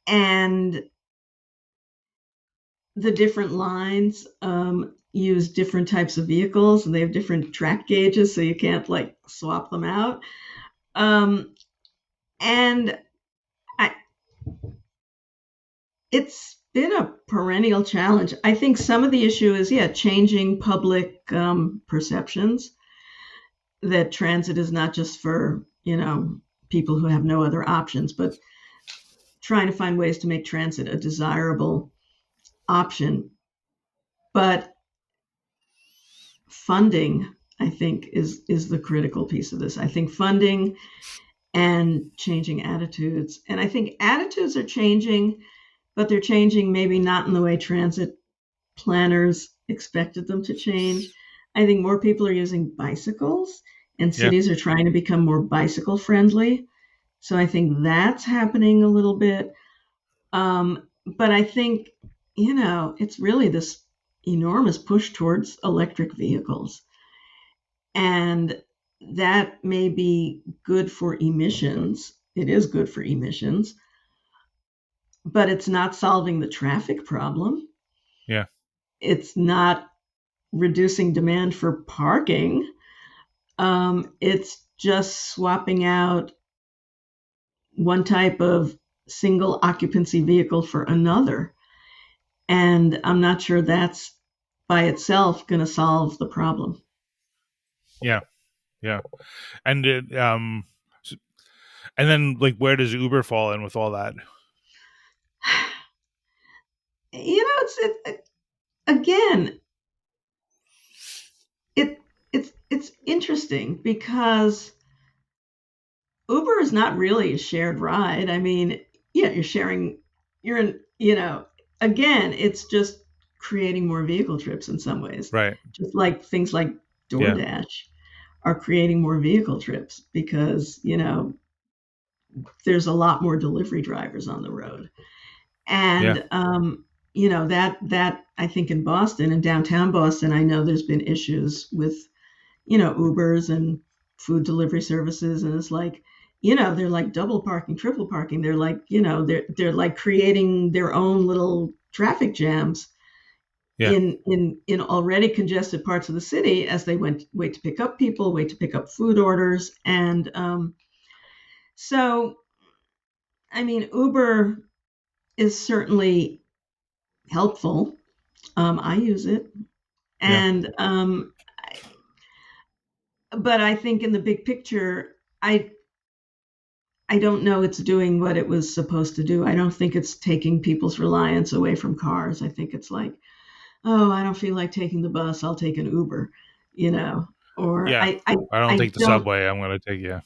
and the different lines use different types of vehicles, and they have different track gauges, so you can't like swap them out. Um, and I, it's been a perennial challenge. I think some of the issue is, yeah, changing public perceptions that transit is not just for, people who have no other options, but trying to find ways to make transit a desirable option. But funding, I think, is the critical piece of this. I think funding and changing attitudes. And I think attitudes are changing, but they're changing maybe not in the way transit planners expected them to change. I think more people are using bicycles, and Yeah, cities are trying to become more bicycle friendly. So I think that's happening a little bit. But I think, it's really this enormous push towards electric vehicles. And that may be good for emissions. It is good for emissions, but it's not solving the traffic problem. yeah, It's not reducing demand for parking. It's just swapping out one type of single occupancy vehicle for another. And I'm not sure that's by itself going to solve the problem. yeah, yeah. And s- and then like where does Uber fall in with all that? Again, it it's interesting because Uber is not really a shared ride. I mean, yeah, you're sharing, you're in, again, it's just creating more vehicle trips in some ways, Right. just like things like Yeah. DoorDash. are creating more vehicle trips because, there's a lot more delivery drivers on the road. Yeah. And, that I think in Boston, in downtown Boston, I know there's been issues with, Ubers and food delivery services. And it's like, they're like double parking, triple parking. They're like, they're like creating their own little traffic jams Yeah. in already congested parts of the city as they wait to pick up people, wait to pick up food orders. And so, I mean, Uber is certainly helpful. I use it. Yeah. And, but I think in the big picture, I don't know it's doing what it was supposed to do. I don't think it's taking people's reliance away from cars. I think it's like, oh, I don't feel like taking the bus. I'll take an Uber, you know, or Yeah. I don't I take the don't. subway. I'm going to take, yeah.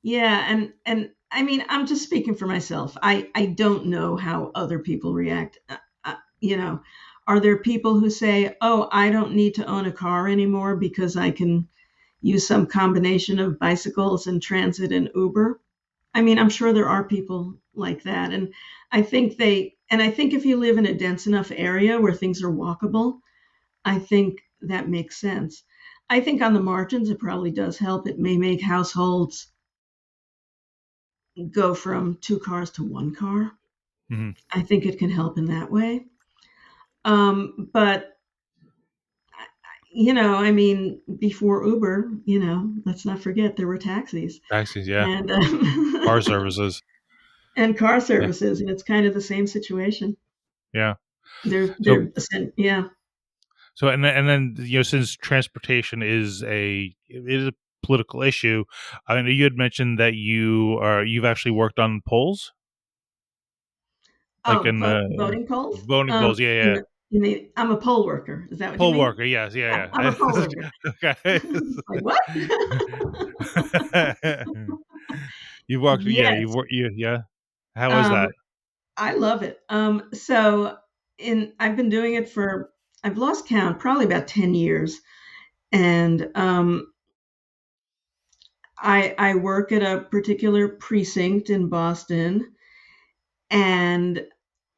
Yeah, and I mean, I'm just speaking for myself. I don't know how other people react. Are there people who say, "Oh, I don't need to own a car anymore because I can use some combination of bicycles and transit and Uber"? I mean, I'm sure there are people like that, and I think if you live in a dense enough area where things are walkable, I think that makes sense. I think on the margins, it probably does help. It may make households go from two cars to one car. Hmm. I think it can help in that way. But I mean, before Uber, let's not forget there were taxis Taxis, yeah. and Car services. and car Yeah. services, and it's kind of the same situation. Yeah. So, They're yeah. and then since transportation is a political issue, I know you had mentioned that you've actually worked on polls, like Oh, in the voting polls. voting polls. Yeah, yeah. You mean I'm a poll worker? Is that what you Poll mean? worker. Yes. Yeah, Yeah. I'm a poll worker. Yeah. Okay. Like what? You've worked. Yeah. You've Yes. worked. Yeah. How is Um, that? I love it. So I've been doing it for I've lost count, probably about 10 years, and I work at a particular precinct in Boston, and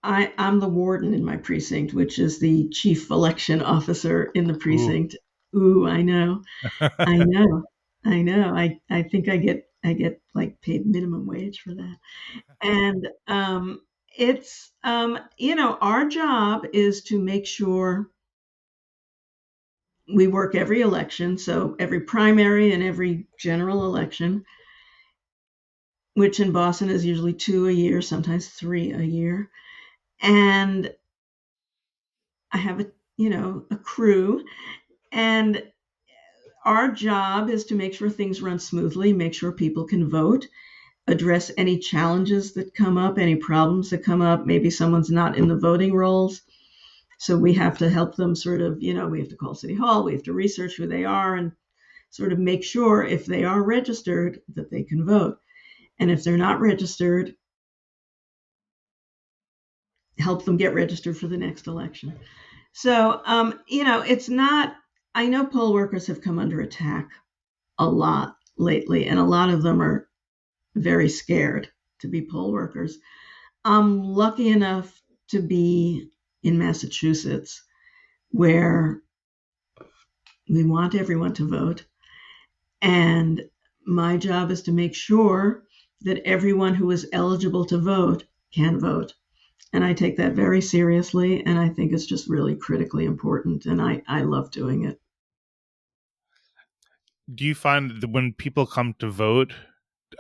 I'm the warden in my precinct, which is the chief election officer in the Ooh. precinct. Ooh, I know, I know, I know. I think I get like paid minimum wage for that. And it's our job is to make sure we work every election, so every primary and every general election, which in Boston is usually two a year, sometimes three a year. And I have a crew, and our job is to make sure things run smoothly, make sure people can vote, address any challenges that come up, any problems that come up. Maybe someone's not in the voting rolls. So we have to help them sort of, we have to call City Hall, we have to research who they are and sort of make sure if they are registered that they can vote. And if they're not registered, help them get registered for the next election. So, it's not, I know poll workers have come under attack a lot lately, and a lot of them are very scared to be poll workers. I'm lucky enough to be in Massachusetts where we want everyone to vote. And my job is to make sure that everyone who is eligible to vote can vote. And I take that very seriously. And I think it's just really critically important. And I love doing it. Do you find that when people come to vote,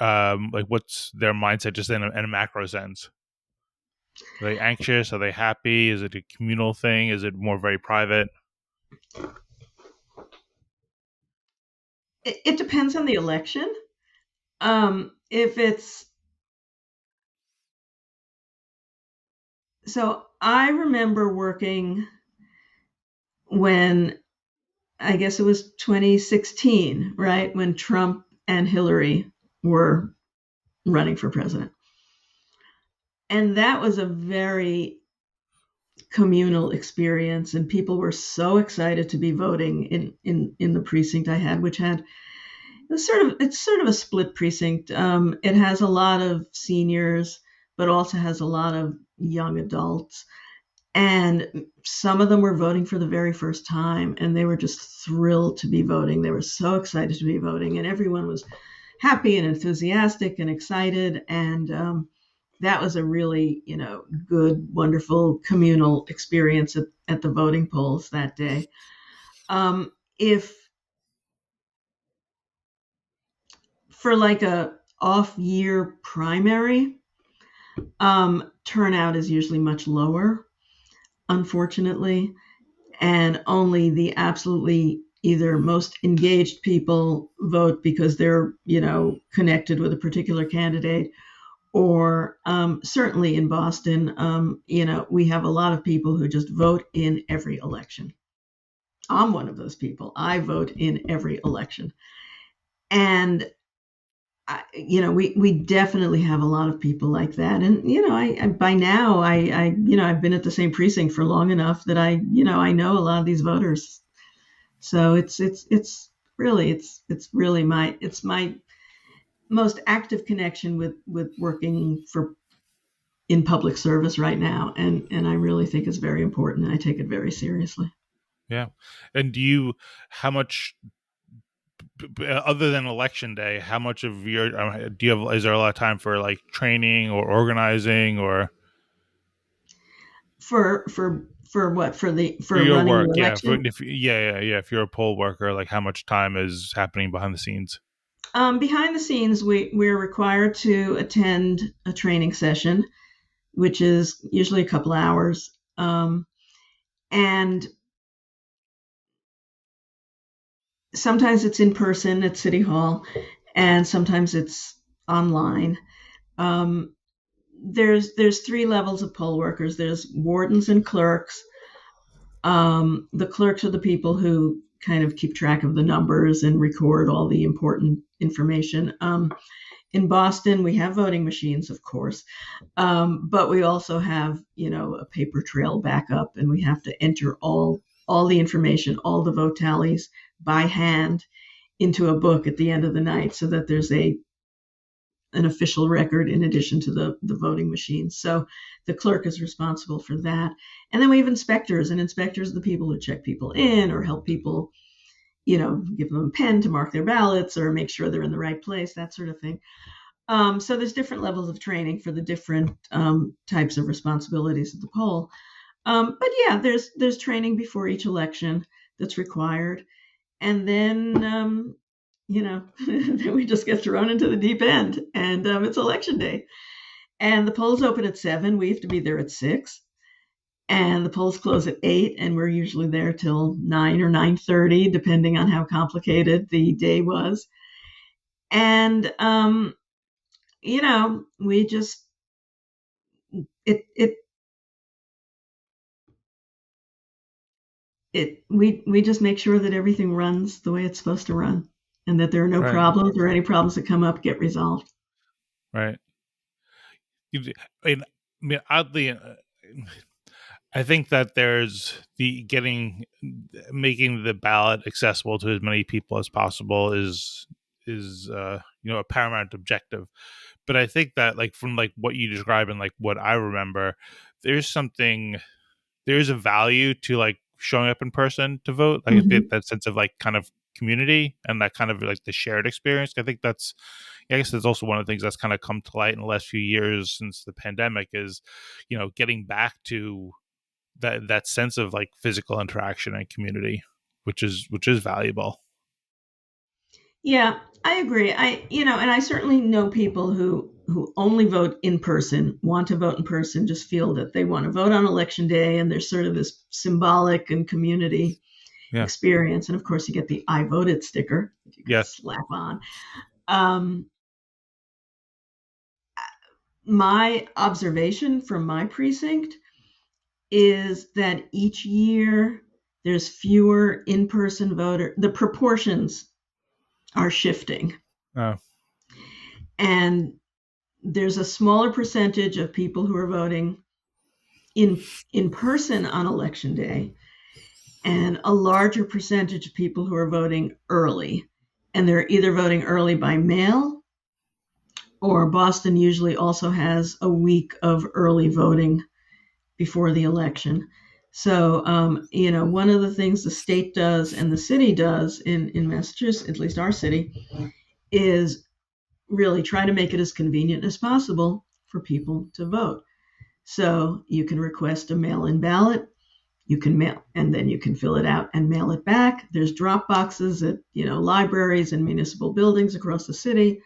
like what's their mindset just in a macro sense? Are they anxious? Are they happy? Is it a communal thing? Is it more very private? It depends on the election. If it's so, I remember working when I guess it was 2016, right? When Trump and Hillary were running for president. And that was a very communal experience. And people were so excited to be voting in the precinct I had, which had It's sort of a split precinct. It has a lot of seniors, but also has a lot of young adults. And some of them were voting for the very first time, and they were just thrilled to be voting. They were so excited to be voting, and everyone was happy and enthusiastic and excited. And that was a really, good, wonderful communal experience at the voting polls that day. If for like a off year primary, turnout is usually much lower, unfortunately, and only the absolutely either most engaged people vote because they're, connected with a particular candidate, or certainly in Boston, we have a lot of people who just vote in every election. I'm one of those people. I vote in every election. And we definitely have a lot of people like that, and I by now I've been at the same precinct for long enough that I know a lot of these voters. So it's really my most active connection with working for in public service right now, and I really think it's very important, and I take it very seriously. Yeah. And how much, other than election day, how much of your, do you have, is there a lot of time for like training or organizing or For what, for for your running the work? Yeah. election. Yeah. If you're a poll worker, like how much time is happening behind the scenes? Behind the scenes, we're required to attend a training session, which is usually a couple hours. And sometimes it's in person at City Hall, and sometimes it's online. Um, there's three levels of poll workers. There's wardens and clerks. The clerks are the people who kind of keep track of the numbers and record all the important information. In Boston, we have voting machines, of course, but we also have, a paper trail backup, and we have to enter all the information, all the vote tallies by hand into a book at the end of the night, so that there's an official record in addition to the voting machines. So the clerk is responsible for that. And then we have inspectors, and inspectors are the people who check people in or help people, give them a pen to mark their ballots or make sure they're in the right place, that sort of thing. So there's different levels of training for the different types of responsibilities at the poll. But yeah, there's training before each election that's required, and then then we just get thrown into the deep end, and it's election day, and the polls open at 7. We have to be there at 6, and the polls close at 8, and we're usually there till 9 or 9:30, depending on how complicated the day was. And we just it we just make sure that everything runs the way it's supposed to run, and that there are no Right. problems, or any problems that come up get resolved. Right. Oddly, I think that there's the making the ballot accessible to as many people as possible is a paramount objective. But I think that, like, from like what you describe and like what I remember, there's something there's a value to like showing up in person to vote, like Mm-hmm. that sense of like kind of community and that kind of like the shared experience. I think that's, yeah, I guess that's also one of the things that's kind of come to light in the last few years since the pandemic is, getting back to that sense of like physical interaction and community, which is valuable. Yeah, I agree. And I certainly know people who only vote in person, want to vote in person, just feel that they want to vote on election day, and there's sort of this symbolic and community Yeah. experience. And of course, you get the "I voted" sticker that you can Yes. slap on. Um, my observation from my precinct is that each year there's fewer in-person voter. The proportions are shifting, Oh. and there's a smaller percentage of people who are voting in person on election day, and a larger percentage of people who are voting early. and they're either voting early by mail, or Boston usually also has a week of early voting before the election. So, one of the things the state does and the city does in Massachusetts, at least our city, is really try to make it as convenient as possible for people to vote. So you can request a mail-in ballot. You can mail, and then you can fill it out and mail it back. There's drop boxes at libraries and municipal buildings across the city.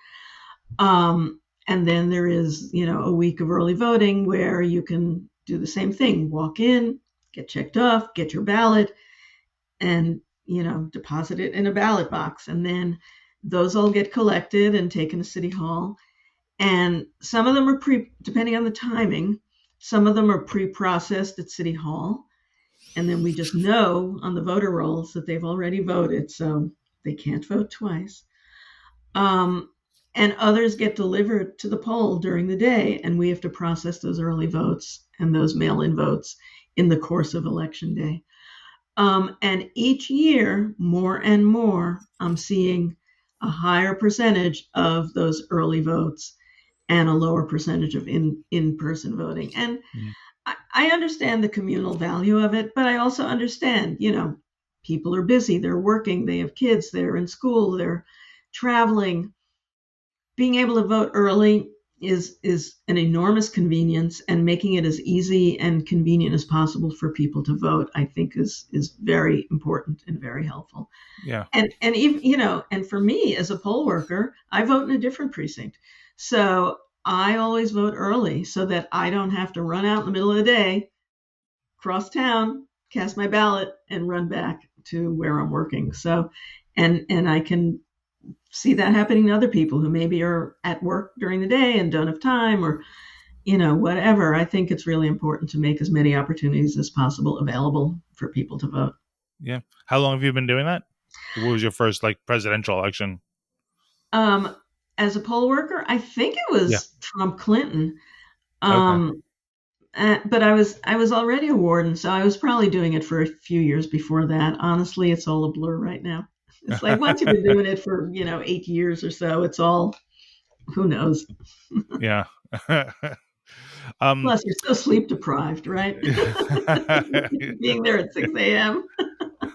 And then there is a week of early voting where you can do the same thing. Walk in, get checked off, get your ballot, and deposit it in a ballot box. And then those all get collected and taken to City Hall. And some of them are depending on the timing, some of them are pre-processed at City Hall. And then we just know on the voter rolls that they've already voted, so they can't vote twice. And others get delivered to the poll during the day, and we have to process those early votes and those mail-in votes in the course of Election Day. And each year, more and more, I'm seeing a higher percentage of those early votes and a lower percentage of in-person voting. And I understand the communal value of it, but I also understand, people are busy, they're working, they have kids, they're in school, they're traveling. Being able to vote early is an enormous convenience, and making it as easy and convenient as possible for people to vote, I think is very important and very helpful. Yeah. And even, and for me as a poll worker, I vote in a different precinct. So I always vote early so that I don't have to run out in the middle of the day, cross town, cast my ballot, and run back to where I'm working. So, and I can see that happening to other people who maybe are at work during the day and don't have time, or whatever. I think it's really important to make as many opportunities as possible available for people to vote. Yeah. How long have you been doing that? What was your first presidential election? As a poll worker, I think it Yeah. was Trump Clinton. Okay. But I was already a warden, so I was probably doing it for a few years before that. Honestly, it's all a blur right now. It's like once you've been doing it for 8 years or so, it's all, who knows. Yeah. Plus, you're so sleep deprived, right? Being there at 6 a.m.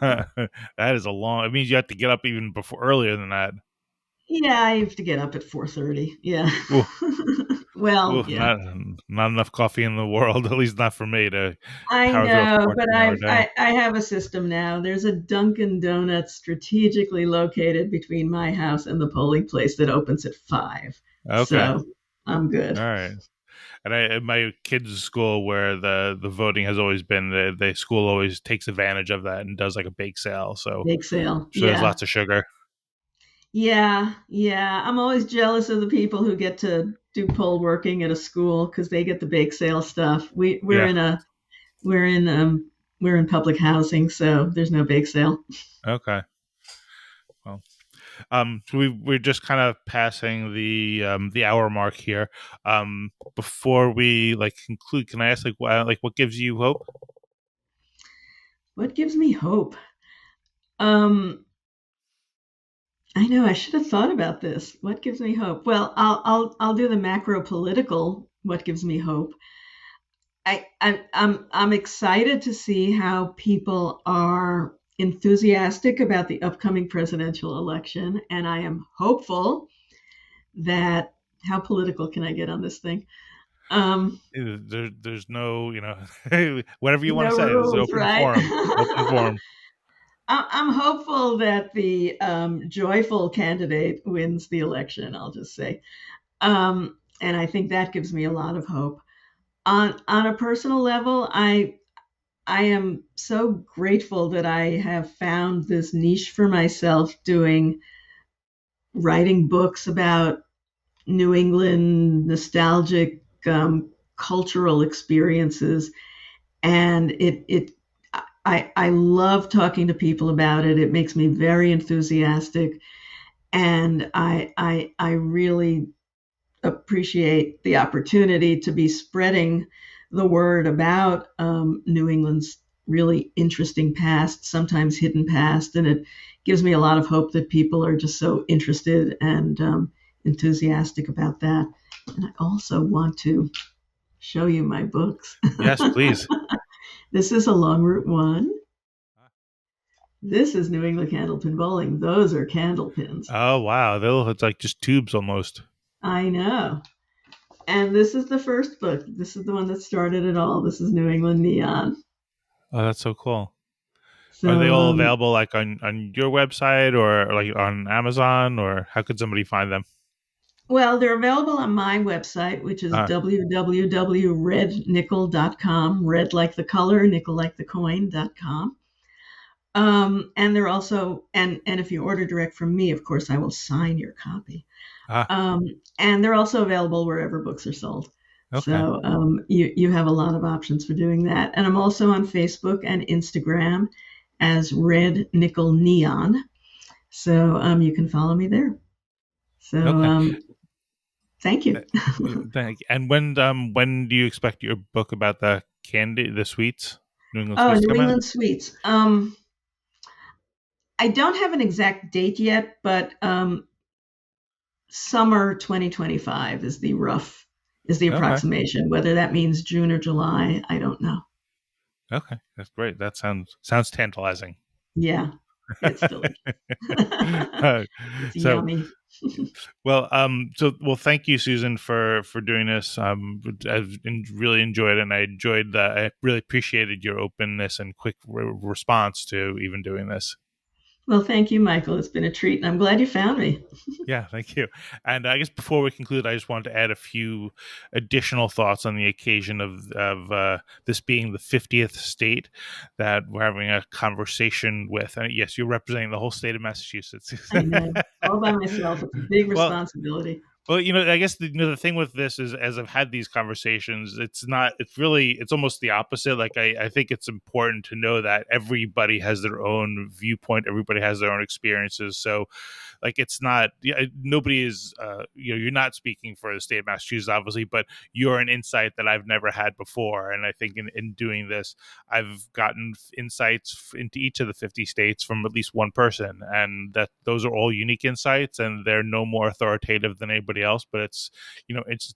That is a long. It means you have to get up even before earlier than that. Yeah, I have to get up at 4:30. Yeah. Ooh, Well, ooh, yeah. not enough coffee in the world. At least not for me to I power through a know, but 14-hour day. I have a system now. There's a Dunkin' Donuts strategically located between my house and the polling place that opens at 5. Okay. So I'm All good. right. And at my kids' school, where the voting has always been, the school always takes advantage of that and does like a bake sale. So Bake sale. sure, there's Yeah. lots of sugar. Yeah. Yeah. I'm always jealous of the people who get to do poll working at a school because they get the bake sale stuff. Yeah. We're in we're in public housing, so there's no bake sale. Okay. Well, so we're just kind of passing the hour mark here. Before we conclude, can I ask what gives you hope? What gives me hope? Um, I know I should have thought about this. What gives me hope? Well, I'll do the macro political. What gives me hope? I'm excited to see how people are enthusiastic about the upcoming presidential election, and I am hopeful that, how political can I get on this thing? Um, There's no, whatever you want to no say. This is rules, open right? forum. Open forum. I'm hopeful that the joyful candidate wins the election. I'll just say, and I think that gives me a lot of hope. On a personal level, I am so grateful that I have found this niche for myself doing writing books about New England nostalgic cultural experiences, and I love talking to people about it. It makes me very enthusiastic, and I really appreciate the opportunity to be spreading the word about New England's really interesting past, sometimes hidden past, and it gives me a lot of hope that people are just so interested and enthusiastic about that. And I also want to show you my books. Yes, please. This is a Long Route One. This is New England Candlepin Bowling. Those are candle pins. Oh wow, it's like just tubes almost. I know. And this is the first book. This is the one that started it all. This is New England Neon. Oh, that's so cool. Are they So, all available like on your website or like on Amazon, or how could somebody find them? well, they're available on my website, which is Uh, www.rednickel.com. Red like the color, nickel like the coin.com. And they're also, and if you order direct from me, of course, I will sign your copy. ah, And they're also available wherever books are sold. okay, So you have a lot of options for doing that. And I'm also on Facebook and Instagram as Red Nickel Neon. So you can follow me there. So okay. thank you. And when do you expect your book about the sweets, New England Oh, sweets, to New come out? England Sweets. I don't have an exact date yet, but summer 2025 is the Okay, approximation. Whether that means June or July, I don't know. okay, that's great. That sounds tantalizing. Yeah, it's delicious. Uh, It's so yummy. well, thank you, Susan, for doing this. Really enjoyed it, and I really appreciated your openness and quick response to even doing this. Well, thank you, Michael. It's been a treat, and I'm glad you found me. Yeah, thank you. And I guess before we conclude, I just wanted to add a few additional thoughts on the occasion of this being the 50th state that we're having a conversation with. And yes, you're representing the whole state of Massachusetts. I know. All by myself. It's a big well, responsibility. Well, I guess the thing with this is, as I've had these conversations, it's almost the opposite. Like, I think it's important to know that everybody has their own viewpoint, everybody has their own experiences. So, like, it's not, nobody is, you're not speaking for the state of Massachusetts, obviously, but you're an insight that I've never had before. And I think in doing this, I've gotten insights into each of the 50 states from at least one person, and that those are all unique insights, and they're no more authoritative than anybody else. But it's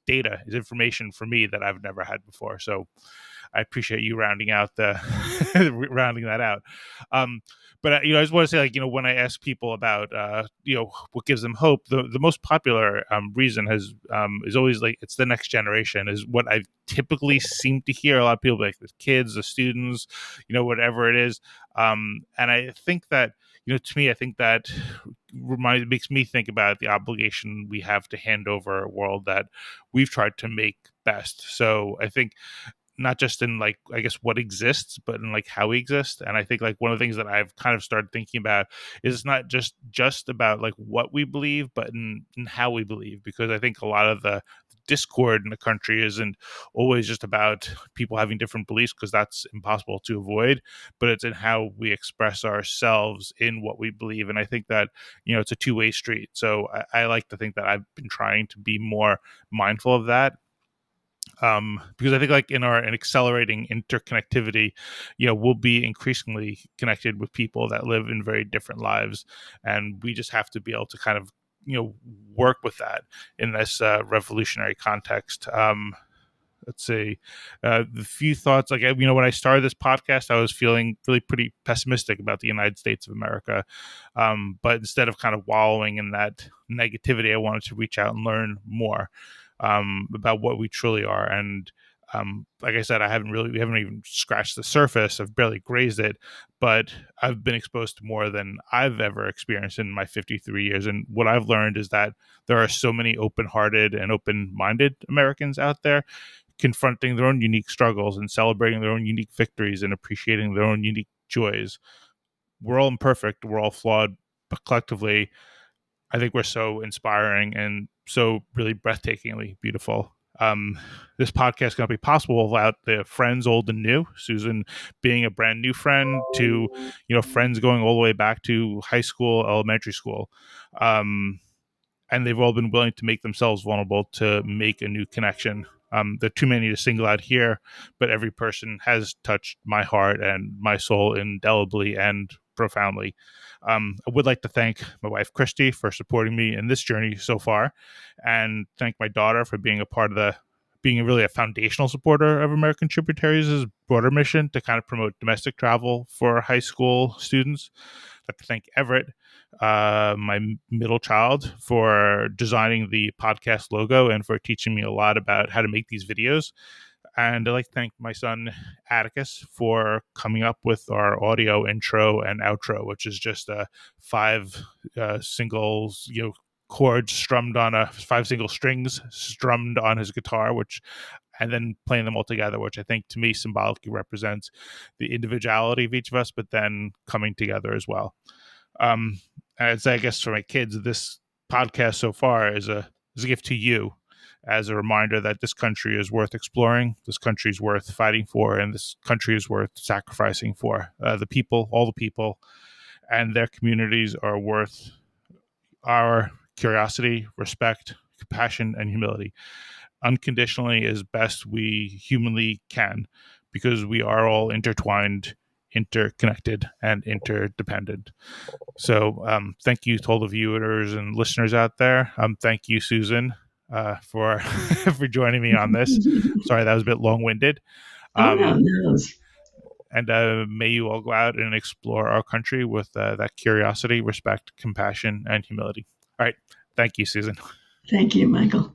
data, it's information for me that I've never had before. So I appreciate you rounding out the rounding that out. Um, but I just want to say, like, when I ask people about what gives them hope, the most popular reason is always like it's the next generation is what I typically seem to hear. A lot of people like the kids, the students, whatever it is. And I think that to me, I think that makes me think about the obligation we have to hand over a world that we've tried to make best. So I think not just in, like, I guess what exists, but in like how we exist. And I think, like, one of the things that I've kind of started thinking about is it's not just about like what we believe, but in how we believe, because I think a lot of the discord in the country isn't always just about people having different beliefs, because that's impossible to avoid, but it's in how we express ourselves in what we believe. And I think that it's a two-way street. So I like to think that I've been trying to be more mindful of that, because I think, like, in our accelerating interconnectivity, we'll be increasingly connected with people that live in very different lives, and we just have to be able to kind of work with that in this revolutionary context. Let's see, the few thoughts, like, when I started this podcast, I was feeling really pretty pessimistic about the United States of America, but instead of kind of wallowing in that negativity, I wanted to reach out and learn more about what we truly are. And like I said, we haven't even scratched the surface. I've barely grazed it, but I've been exposed to more than I've ever experienced in my 53 years. And what I've learned is that there are so many open-hearted and open-minded Americans out there, confronting their own unique struggles and celebrating their own unique victories and appreciating their own unique joys. We're all imperfect, we're all flawed, but collectively, I think we're so inspiring and so really breathtakingly beautiful. This podcast going to be possible without the friends old and new. Susan being a brand new friend, to friends going all the way back to high school, elementary school, and they've all been willing to make themselves vulnerable to make a new connection. There are too many to single out here, but every person has touched my heart and my soul indelibly and profoundly. I would like to thank my wife, Christy, for supporting me in this journey so far, and thank my daughter for being a part of being really a foundational supporter of American Tributaries' broader mission to kind of promote domestic travel for high school students. I'd like to thank Everett, my middle child, for designing the podcast logo and for teaching me a lot about how to make these videos. And I'd like to thank my son Atticus for coming up with our audio intro and outro, which is just five singles, chords strummed on five single strings strummed on his guitar, which and then playing them all together, which I think to me symbolically represents the individuality of each of us, but then coming together as well. As I guess for my kids, this podcast so far is a gift to you, as a reminder that this country is worth exploring, this country is worth fighting for, and this country is worth sacrificing for. The people, all the people, and their communities are worth our curiosity, respect, compassion, and humility unconditionally as best we humanly can, because we are all intertwined, interconnected, and interdependent. So, thank you to all the viewers and listeners out there. Thank you, Susan, for for joining me on this. Sorry, that was a bit long winded. Oh, no, Um, no. and may you all go out and explore our country with that curiosity, respect, compassion, and humility. All right. Thank you, Susan. Thank you, Michael.